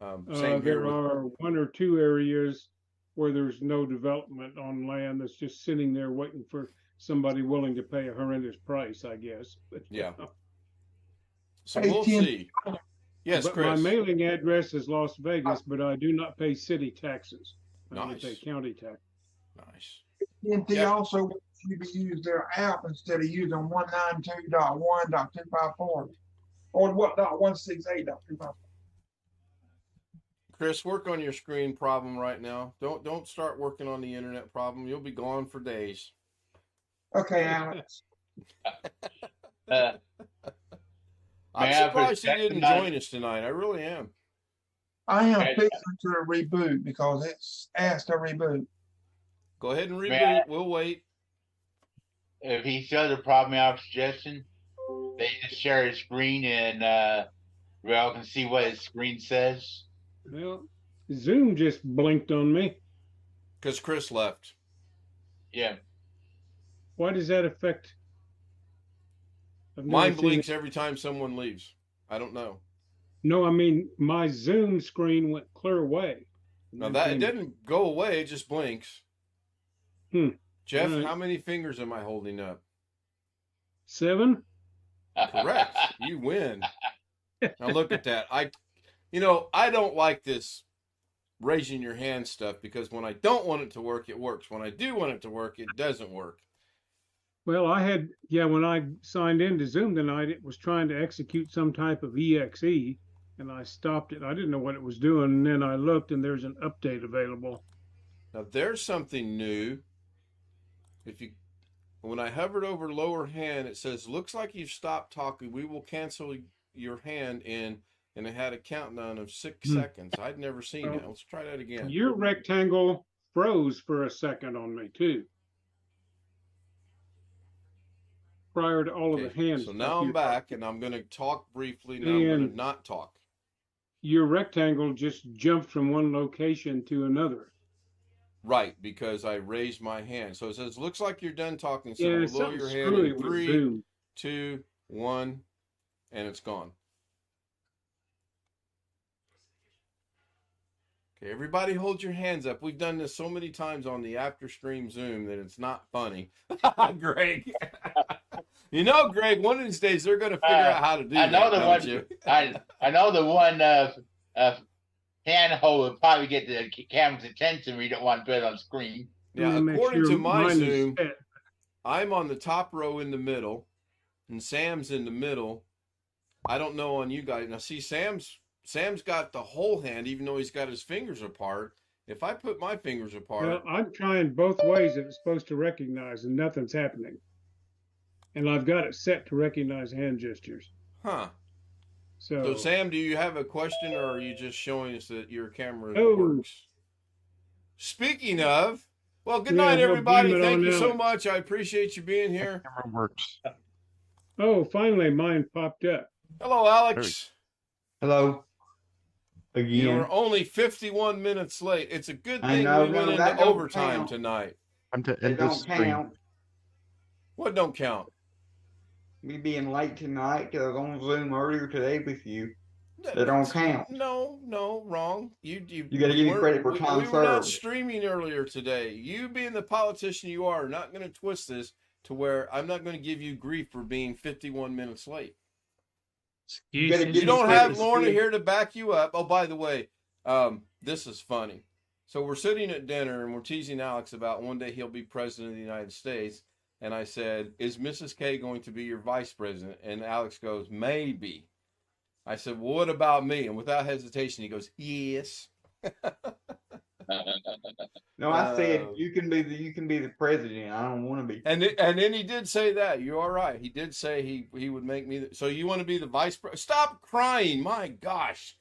S7: There are 1 or 2 areas where there's no development on land that's just sitting there waiting for somebody willing to pay a horrendous price, I guess.
S3: Yeah. So we'll see. Yes,
S7: but
S3: Chris.
S7: My mailing address is Las Vegas, but I do not pay city taxes. I only pay county tax.
S3: Nice.
S9: AT&T also wants you to use their app instead of using 192.1.254 or what .168.254.
S3: Chris, work on your screen problem right now. Don't start working on the internet problem. You'll be gone for days.
S9: Okay, Alex.
S3: I'm surprised he didn't join us tonight. I really am.
S9: I am fixing to reboot because it's asked to reboot.
S3: Go ahead and reboot. We'll wait.
S4: If he shows a problem, I have a suggestion. They just share his screen and we all can see what his screen says.
S7: Well, Zoom just blinked on me.
S3: Because Chris left.
S4: Yeah.
S7: Why does that affect?
S3: Mine blinks every time someone leaves. I don't know.
S7: No, I mean, my Zoom screen went clear away.
S3: No, it didn't go away. It just blinks. Jeff, how many fingers am I holding up?
S7: 7.
S3: Correct. You win. Now look at that. I don't like this raising your hand stuff, because when I don't want it to work, it works. When I do want it to work, it doesn't work.
S7: Well, when I signed into Zoom tonight, it was trying to execute some type of exe, and I stopped it. I didn't know what it was doing, and then I looked, and there's an update available.
S3: Now there's something new. When I hovered over lower hand, it says, "Looks like you've stopped talking. We will cancel your hand in," and it had a countdown of 6 seconds. I'd never seen that. Let's try that again.
S7: Your rectangle froze for a second on me too, prior to all of the hands.
S3: So now I'm back, and I'm going to talk briefly. Now I'm going to not talk.
S7: Your rectangle just jumped from one location to another.
S3: Right, because I raised my hand. So it says, "Looks like you're done talking." So
S7: Yeah,
S3: lower your
S7: something
S3: hand
S7: screwy
S3: in
S7: with
S3: 3,
S7: Zoom.
S3: 2, 1, and it's gone. Okay, everybody hold your hands up. We've done this so many times on the after stream Zoom that it's not funny. Greg. You know, Greg, one of these days they're going to figure out how to do
S4: I know
S3: that,
S4: the
S3: don't
S4: one.
S3: you?
S4: I know the one handhold would probably get the camera's attention. We don't want to put it on screen.
S3: Yeah,
S7: Make
S3: according
S7: sure
S3: to my
S7: mine is
S3: Zoom,
S7: set.
S3: I'm on the top row in the middle, and Sam's in the middle. I don't know on you guys. Now, see, Sam's got the whole hand, even though he's got his fingers apart. If I put my fingers apart,
S7: Well, I'm trying both ways that it's supposed to recognize, and nothing's happening. And I've got it set to recognize hand gestures.
S3: huh?
S7: So,
S3: So, Sam, do you have a question, or are you just showing us that your camera
S7: Oh.
S3: works? Speaking of, well, good
S7: Yeah,
S3: night,
S7: well,
S3: everybody.
S7: blame it
S3: Thank
S7: on
S3: you so
S7: Alex.
S3: much. I appreciate you being here.
S5: Camera works.
S7: oh, finally mine popped up.
S3: Hello, Alex.
S10: Hello.
S3: You
S10: Again.
S3: were only 51 minutes late. It's a good
S10: I
S3: thing
S10: know,
S3: we went
S10: no, that
S3: into
S10: don't
S3: overtime
S10: count.
S3: tonight.
S5: I'm to
S10: It
S5: end this
S10: don't
S5: stream.
S10: count.
S3: What don't count?
S10: Me being late tonight because I was on Zoom earlier today with you. That don't count.
S3: No, wrong. You
S10: gotta give me
S3: weren't-
S10: credit for time
S3: we were not
S10: served.
S3: streaming earlier today. You being the politician you are not going to twist this to where I'm not going to give you grief for being 51 minutes late.
S10: You gotta
S8: Excuses.
S10: give
S3: You don't
S10: me
S3: have
S10: credit.
S3: Lorna here to back you up. Oh, by the way, this is funny. So we're sitting at dinner and we're teasing Alex about one day he'll be president of the United States. And I said, "Is Mrs. K going to be your vice president?" And Alex goes, "Maybe." I said, "Well, what about me?" And without hesitation, he goes, "Yes."
S10: No, I said you can be the president. I don't want to be.
S3: And then he did say that. You're all right. He did say he would make me. So you want to be the vice president? Stop crying. My gosh.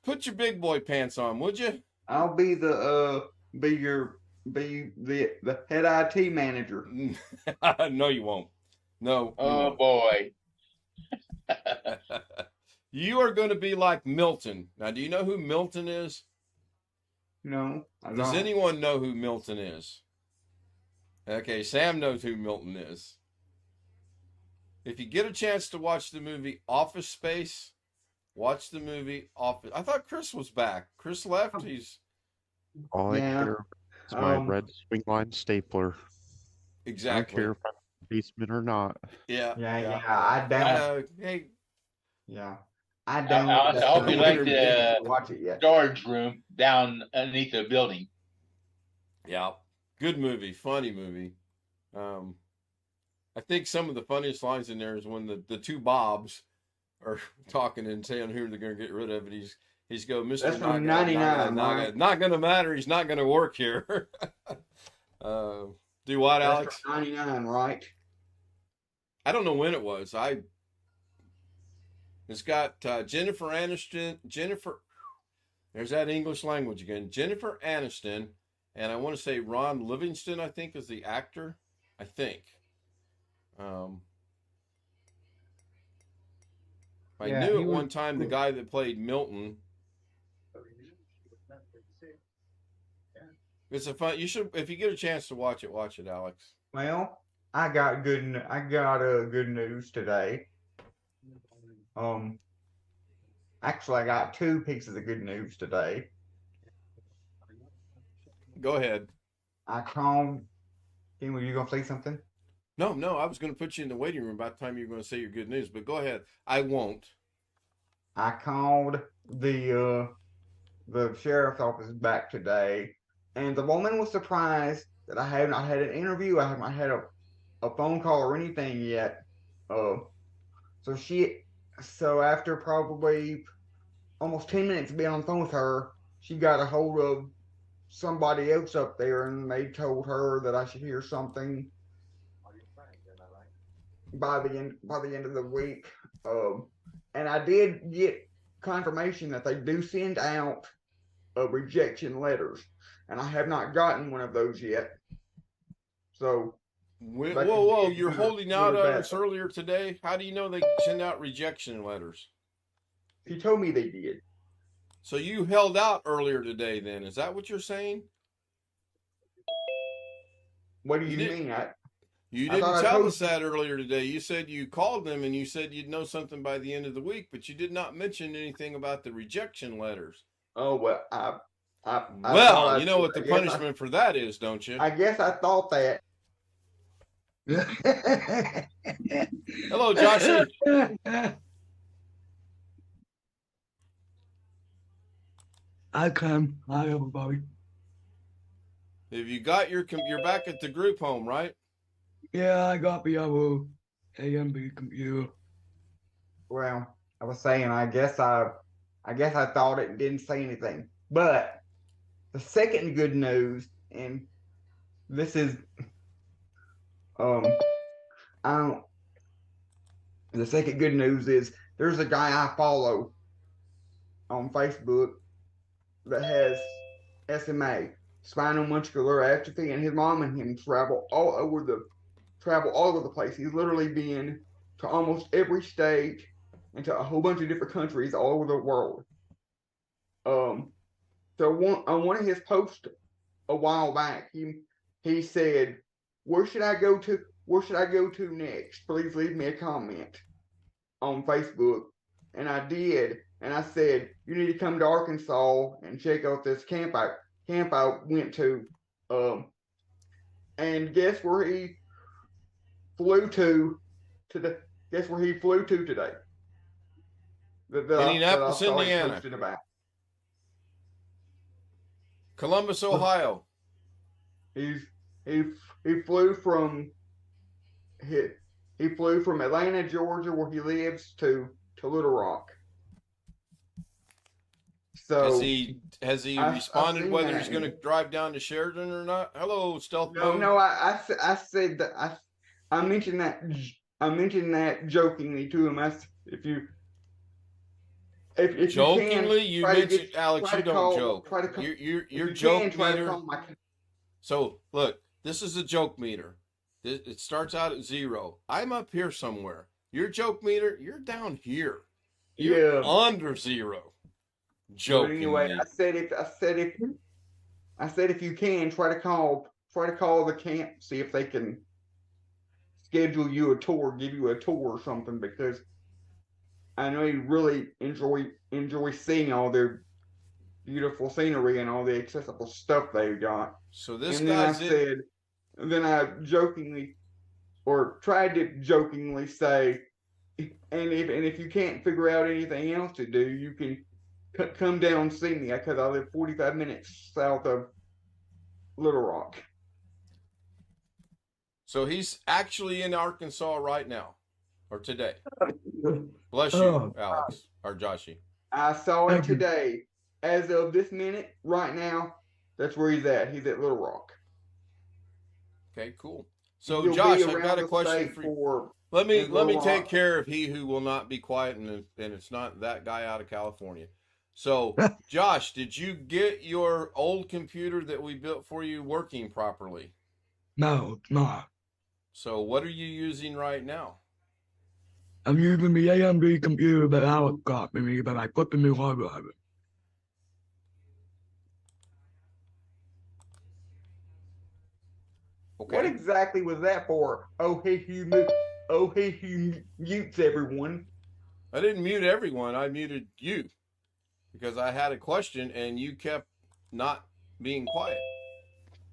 S3: Put your big boy pants on, would you?
S10: I'll be the head IT manager.
S3: No, you won't. No.
S4: Oh boy.
S3: You are going to be like Milton. Now, do you know who Milton is?
S10: No, I
S3: Does
S10: don't.
S3: anyone know who Milton is? Okay, Sam knows who Milton is. If you get a chance to watch the movie Office Space, watch the movie Office. I thought Chris was back. Chris left. He's
S5: All I
S10: Yeah.
S5: care is my red swing line stapler. I don't
S3: exactly.
S5: care if I'm in the basement or not.
S3: Yeah.
S10: Yeah, I don't.
S3: Hey,
S10: Yeah, I don't.
S4: I hope you like the
S10: watch it yet.
S4: storage room down underneath the building.
S3: yeah. Good movie. Funny movie. I think some of the funniest lines in there is when the two Bobs are talking and saying who they're going to get rid of, and he's go, "Mr.
S10: That's from 99, right?
S3: Not going to matter. He's not going to work here." Do what, Alex?
S10: That's 99, right?
S3: I don't know when it was. It's got Jennifer Aniston. There's that English language again. Jennifer Aniston, and I want to say Ron Livingston, I think, is the actor. I think. I
S7: Yeah,
S3: knew
S7: he
S3: at
S7: was
S3: one time the
S7: cool.
S3: guy that played Milton. It's a fun. You should, if you get a chance to watch it, Alex.
S10: Well, I got good news today. Actually, I got two pieces of good news today.
S3: Go ahead.
S10: I called. Were you gonna say something?
S3: No, I was going to put you in the waiting room by the time you were going to say your good news, but go ahead. I won't.
S10: I called the the sheriff's office back today, and the woman was surprised that I have not had an interview. I have not had a phone call or anything yet. So after probably almost 10 minutes of being on the phone with her, she got a hold of somebody else up there, and they told her that I should hear something by the end of the week. And I did get confirmation that they do send out rejection letters, and I have not gotten one of those yet. So,
S3: whoa! You're holding out on us earlier today. How do you know they send out rejection letters?
S10: He told me they did.
S3: So you held out earlier today, then? Is that what you're saying?
S10: What do you mean?
S3: You didn't tell us that earlier today. You said you called them and you said you'd know something by the end of the week, but you did not mention anything about the rejection letters.
S10: Oh, well,
S3: well, you know what the punishment for that is, don't you?
S10: I guess I thought that.
S3: Hello, Joshie.
S11: I can. Hi, everybody.
S3: Have you got you're back at the group home, right?
S11: Yeah, I got the other AMB computer.
S10: Well, I was saying, I guess I thought it and didn't say anything. But the second good news, and this is, the second good news is there's a guy I follow on Facebook that has SMA, spinal muscular atrophy, and his mom and him travel all over the place. He's literally been to almost every state and to a whole bunch of different countries all over the world. So on one of his posts a while back, he said, "Where should I go to next? Please leave me a comment on Facebook." And I did, and I said, "You need to come to Arkansas and check out this camp I went to." And guess where he flew to today?
S3: Indianapolis, Indiana. Columbus, Ohio.
S10: He flew from Atlanta, Georgia, where he lives, to Little Rock. So
S3: has he responded whether he's going to drive down to Sheridan or not? Hello, Stealth.
S10: No. I said that I mentioned that jokingly to him. If you
S3: jokingly, you mentioned Alex. You don't joke. You're joke meter. So look, this is a joke meter. It starts out at 0. I'm up here somewhere. Your joke meter, you're down here. You're under 0. Joking.
S10: Anyway, I said if you can try to call the camp, see if they can schedule you a tour, give you a tour or something, because I know you really enjoy seeing all their beautiful scenery and all the accessible stuff they've got.
S3: So this
S10: and
S3: guy
S10: said, and then I jokingly, or tried to jokingly say, and if you can't figure out anything else to do, you can come down and see me, because I live 45 minutes south of Little Rock.
S3: So he's actually in Arkansas right now, or today. Bless you, Alex, or Joshie.
S10: I saw him today. As of this minute, right now, that's where he's at. He's at Little Rock.
S3: Okay, cool. So, Josh, I've got a question for you. Let me take care of he who will not be quiet, and it's not that guy out of California. So, Josh, did you get your old computer that we built for you working properly?
S11: No, it's not.
S3: So, what are you using right now?
S11: I'm using the AMD computer that Alex got me, but I put the new hard drive in.
S3: Okay.
S10: What exactly was that for? Oh, he mutes everyone.
S3: I didn't mute everyone. I muted you because I had a question and you kept not being quiet.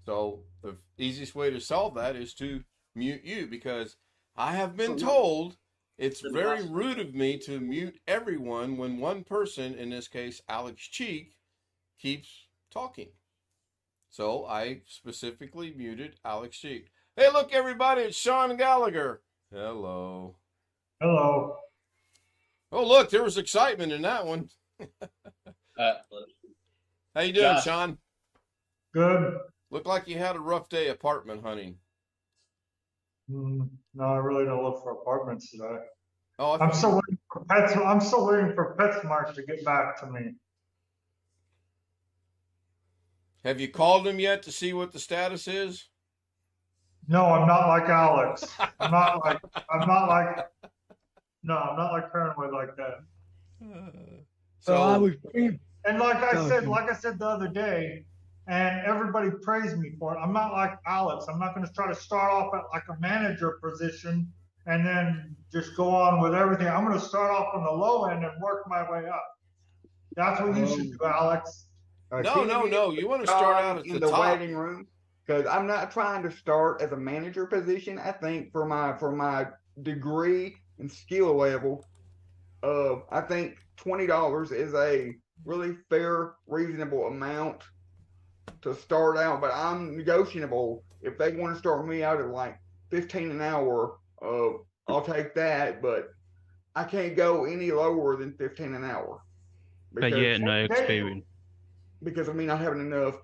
S3: So the easiest way to solve that is to mute you, because I have been told it's very rude of me to mute everyone when one person, in this case Alex Cheek, keeps talking. So I specifically muted Alex Sheik. Hey, look, everybody, it's Sean Gallagher. Hello.
S12: Hello.
S3: Oh, look, there was excitement in that one. How you doing, Sean?
S12: Good.
S3: Looked like you had a rough day apartment hunting.
S12: No, I really don't look for apartments today.
S3: Oh,
S12: I'm still waiting for Pets. I'm still waiting for PetSmart to get back to me.
S3: Have you called him yet to see what the status is?
S12: No, I'm not like Alex. I'm not like paranoid like that.
S11: So I was
S12: And like I said the other day, and everybody praised me for it. I'm not like Alex. I'm not going to try to start off at like a manager position and then just go on with everything. I'm going to start off on the low end and work my way up. That's what you should do, Alex.
S3: No. You want to start out at
S10: in
S3: the top.
S10: waiting room, because I'm not trying to start as a manager position. I think for my degree and skill level, I think $20 is a really fair, reasonable amount to start out. But I'm negotiable. If they want to start me out at like $15 an hour, I'll take that. But I can't go any lower than $15 an hour.
S8: No experience.
S10: Because of me not having enough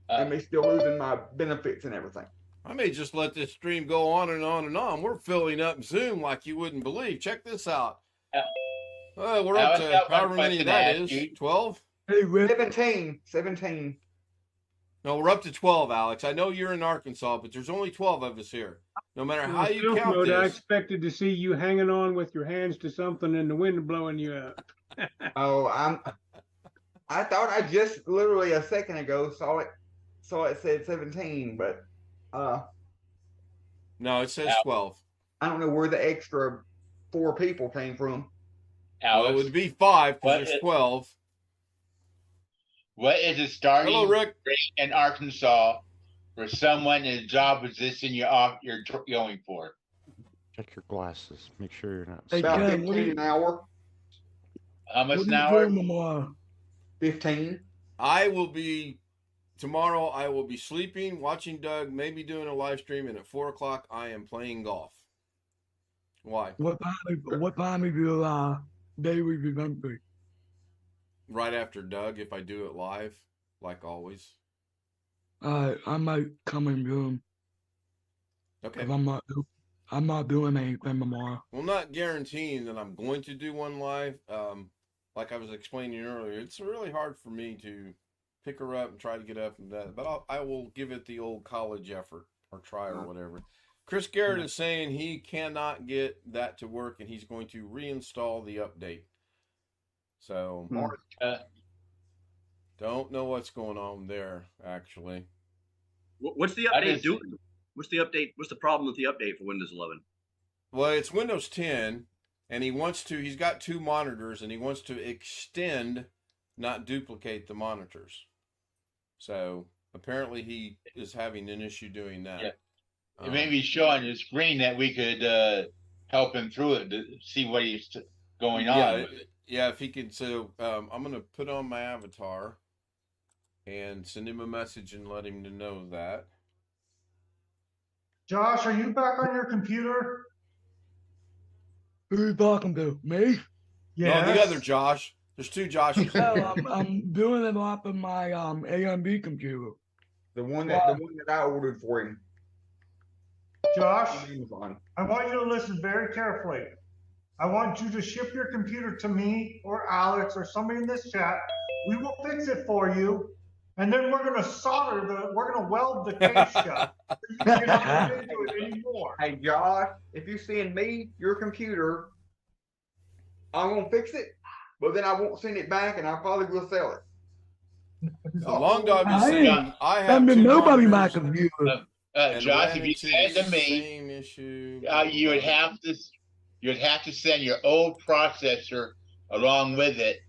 S10: and me still losing my benefits and everything.
S3: I may just let this stream go on and on and on. We're filling up Zoom like you wouldn't believe. Check this out. We're up to however many that is. 12?
S10: 17.
S3: No, we're up to 12, Alex. I know you're in Arkansas, but there's only 12 of us here. No matter how you count
S7: Mode, I
S3: this.
S7: expected to see you hanging on with your hands to something and the wind blowing you out.
S10: I thought I just literally a second ago saw it said 17, but
S3: no, it says 12.
S10: I don't know where the extra 4 people came from.
S3: Well, it would be 5 because there's 12.
S4: What is the starting
S3: Hello, Rick.
S4: rate in Arkansas for someone in a job position you're going for?
S5: Check your glasses. Make sure you're not.
S10: About 15 an hour.
S4: How much an hour?
S10: 15.
S3: Tomorrow I will be sleeping, watching Doug, maybe doing a live stream, and at 4 o'clock I am playing golf. Why?
S11: What time of your day will you be?
S3: Right after Doug, if I do it live, like always.
S11: I might come and do them.
S3: Okay.
S11: If I'm not doing anything tomorrow.
S3: Well, not guaranteeing that I'm going to do one live. Like I was explaining earlier, it's really hard for me to pick her up and try to get up and that. But I will give it the old college effort or try or whatever. Chris Garrett is saying he cannot get that to work and he's going to reinstall the update. So don't know what's going on there, actually.
S13: What's the update doing? What's the update? What's the problem with the update for Windows 11?
S3: Well, it's Windows 10, and he's got 2 monitors, and he wants to extend, not duplicate the monitors. So apparently he is having an issue doing that.
S4: Yeah. It may be showing the screen that we could help him through it to see what he's going on.
S3: Yeah, if he could. So I'm going to put on my avatar and send him a message and let him know that.
S12: Josh, are you back on your computer?
S11: Who are you talking to? Me?
S12: Yeah.
S3: No, the other Josh. There's 2 Joshes.
S11: No, I'm doing it off of my AMD computer.
S10: The one that I ordered for him.
S12: Josh, I want you to listen very carefully. I want you to ship your computer to me or Alex or somebody in this chat. We will fix it for you. And then we're going to we're going to weld the case shut. So you can't get into it anymore.
S10: Hey, Josh, if you send me your computer, I'm going to fix it, but then I won't send it back and I probably will sell it.
S3: So Long Dog is saying, I have
S11: nobody my computer.
S4: Josh, if you send to me, you would have to send your old processor along with it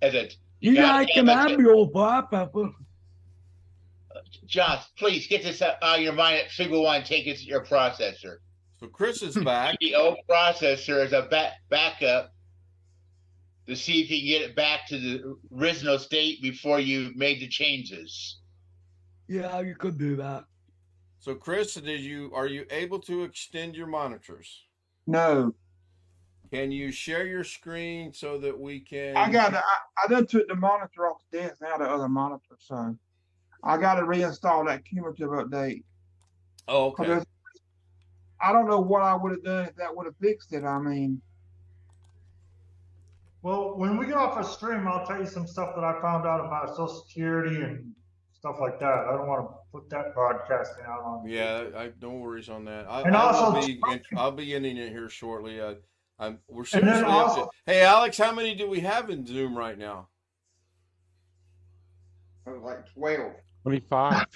S4: as a.
S11: You guys can have your old processor.
S4: Josh, please get this out of your mind. Figure one, take it to your processor.
S3: So Chris is back.
S4: The old processor is a backup to see if you can get it back to the original state before you made the changes.
S11: Yeah, you could do that.
S3: So, Chris, are you able to extend your monitors?
S9: No,
S3: Can you share your screen so that we can?
S9: I done took the monitor off the desk, now the other monitor, so I got to reinstall that cumulative update.
S3: Oh, okay.
S9: I don't know what I would have done if that would have fixed it. I mean,
S12: Well, when we get off a stream, I'll tell you some stuff that I found out about Social Security and stuff like that. I don't want to put that broadcasting out on.
S3: Yeah, no worries on that. I'll be ending it here shortly. We're seriously up to. Hey, Alex, how many do we have in Zoom right now?
S10: Like 12.
S5: 25.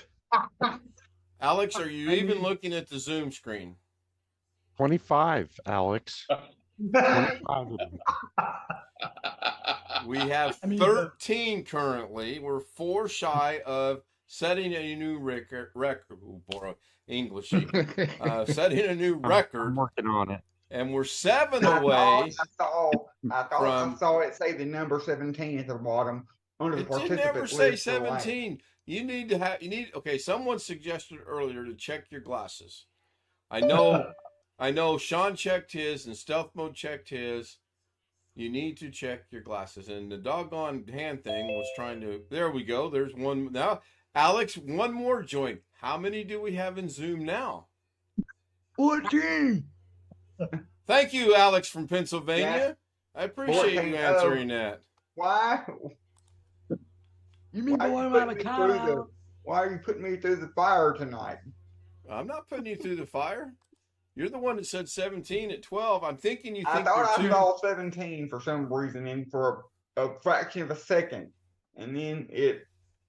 S3: Alex, are you even looking at the Zoom screen?
S5: 25, Alex. 25 of them.
S3: We have 13 currently. We're 4 shy of setting a new record. Oh, boy, English. Setting a new record.
S5: I'm working on it.
S3: And we're 7 away.
S10: I saw it say the number 17 at the bottom. Under the
S3: It didn't ever say 17. You need to have. Okay, someone suggested earlier to check your glasses. I know. Sean checked his and Stealth Mode checked his. You need to check your glasses. And the doggone hand thing was trying to. There we go. There's one now. Alex, one more join. How many do we have in Zoom now?
S11: 14.
S3: Thank you, Alex from Pennsylvania.
S10: Yeah.
S3: I appreciate
S10: 14,
S3: you answering that.
S10: Why?
S11: You mean the one about a cow?
S10: Why are you putting me through the fire tonight?
S3: I'm not putting you through the fire. You're the one that said 17 at 12. I'm thinking you think
S10: I thought I
S3: you're
S10: saw 17 for some reason, and for a fraction of a second, and then it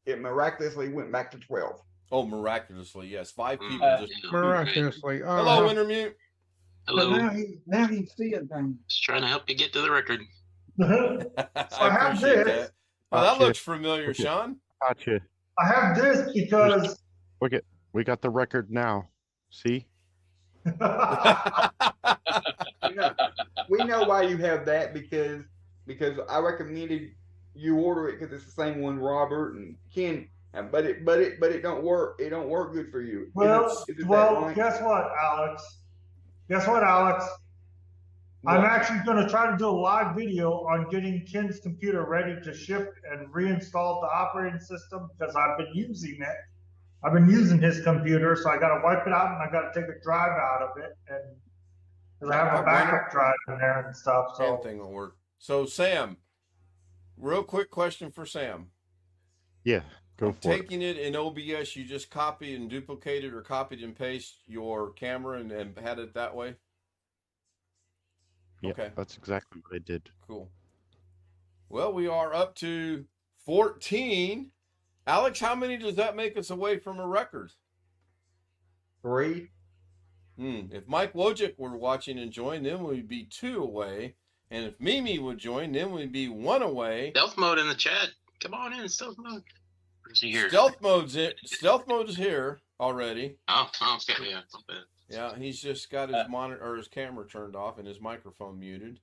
S10: miraculously went back to 12.
S3: Oh, miraculously, yes. 5 people just
S7: Miraculously.
S3: Hello, Intermute.
S13: Hello.
S9: Now he's seeing things.
S13: Just trying to help you get to the record.
S3: I appreciate that. Oh, that looks familiar, Sean.
S5: Gotcha.
S12: I have this because
S5: Look at, we got the record now. See?
S10: We know why you have that because I recommended you order it because it's the same one Robert and Ken, but it don't work. It don't work good for you.
S12: Well,
S10: right?
S12: guess what, Alex? I'm actually going to try to do a live video on getting Ken's computer ready to ship and reinstall the operating system because I've been using it. I've been using his computer, so I got to wipe it out and I got to take a drive out of it, and because I have a backup drive in there and stuff. So
S3: thing will work. So Sam, real quick question for Sam.
S5: Yeah, go for it.
S3: Taking it in OBS, you just copied and duplicated or copied and pasted your camera and had it that way?
S5: Yeah,
S3: okay.
S5: That's exactly what I did.
S3: Cool. Well, we are up to 14. Alex, how many does that make us away from a record?
S10: 3.
S3: If Mike Wojcik were watching and joined, then we'd be 2 away. And if Mimi would join, then we'd be 1 away.
S13: Stealth mode in the chat. Come on in, stealth mode. Where's he here?
S3: Stealth mode is here already.
S13: Oh, okay, yeah.
S3: Yeah, he's just got his monitor or his camera turned off and his microphone muted.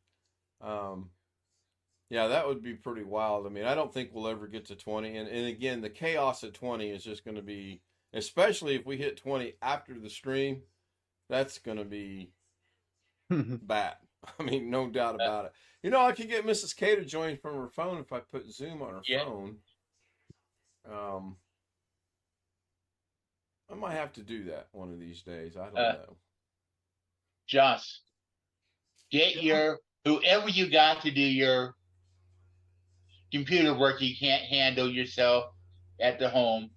S3: Yeah, that would be pretty wild. I mean, I don't think we'll ever get to 20. And again, the chaos at 20 is just going to be, especially if we hit 20 after the stream, that's going to be bad. I mean, no doubt about it. You know, I could get Mrs. K to join from her phone if I put Zoom on her phone. I might have to do that one of these days. I don't know.
S4: Just get whoever you got to do your computer work you can't handle yourself at the home,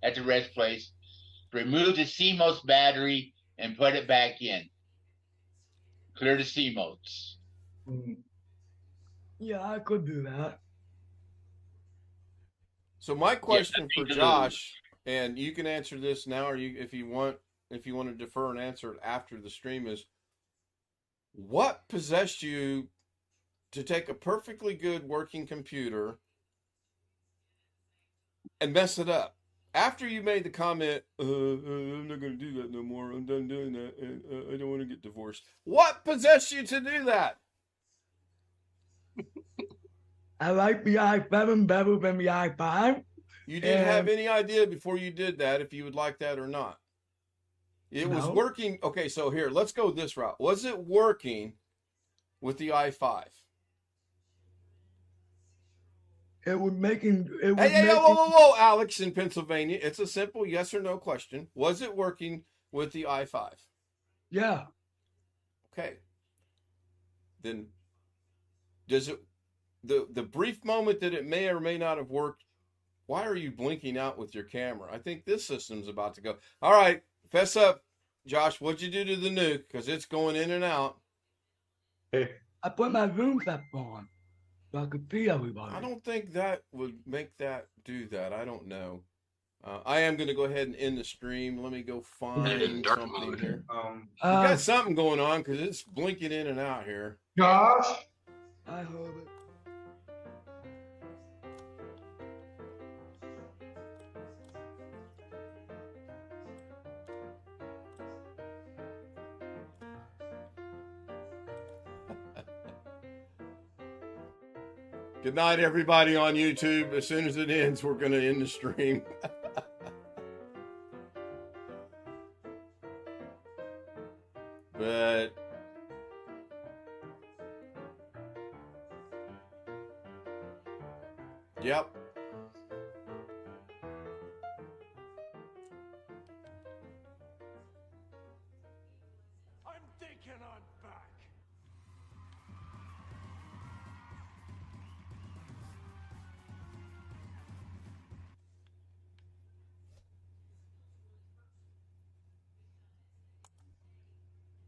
S4: at the rest place. Remove the CMOS battery and put it back in. Clear the CMOS.
S11: Yeah, I could do that.
S3: So my question for Josh, and you can answer this now, or if you want to defer and answer it after the stream, is what possessed you to take a perfectly good working computer and mess it up? After you made the comment, I'm not going to do that no more. I'm done doing that. And, I don't want to get divorced. What possessed you to do that?
S11: I like the i7 better than the i5.
S3: You didn't have
S11: And-
S3: any idea before you did that if you would like that or not. It was
S11: No.
S3: working. Okay, so here, let's go this route. Was it working with the i5?
S11: It was making. It was
S3: Hey,
S11: making.
S3: whoa, Alex in Pennsylvania. It's a simple yes or no question. Was it working with the i5?
S11: Yeah.
S3: Okay. Then does it, the brief moment that it may or may not have worked, why are you blinking out with your camera? I think this system's about to go. All right, fess up, Josh. What'd you do to the nuke? Because it's going in and out.
S11: I put my room flap on so I could see everybody.
S3: I don't think that would make that do that. I don't know. I am going to go ahead and end the stream. Let me go find something here. We got something going on because it's blinking in and out here.
S12: Josh?
S11: I heard it.
S3: Good night, everybody on YouTube. As soon as it ends, we're going to end the stream. But yep.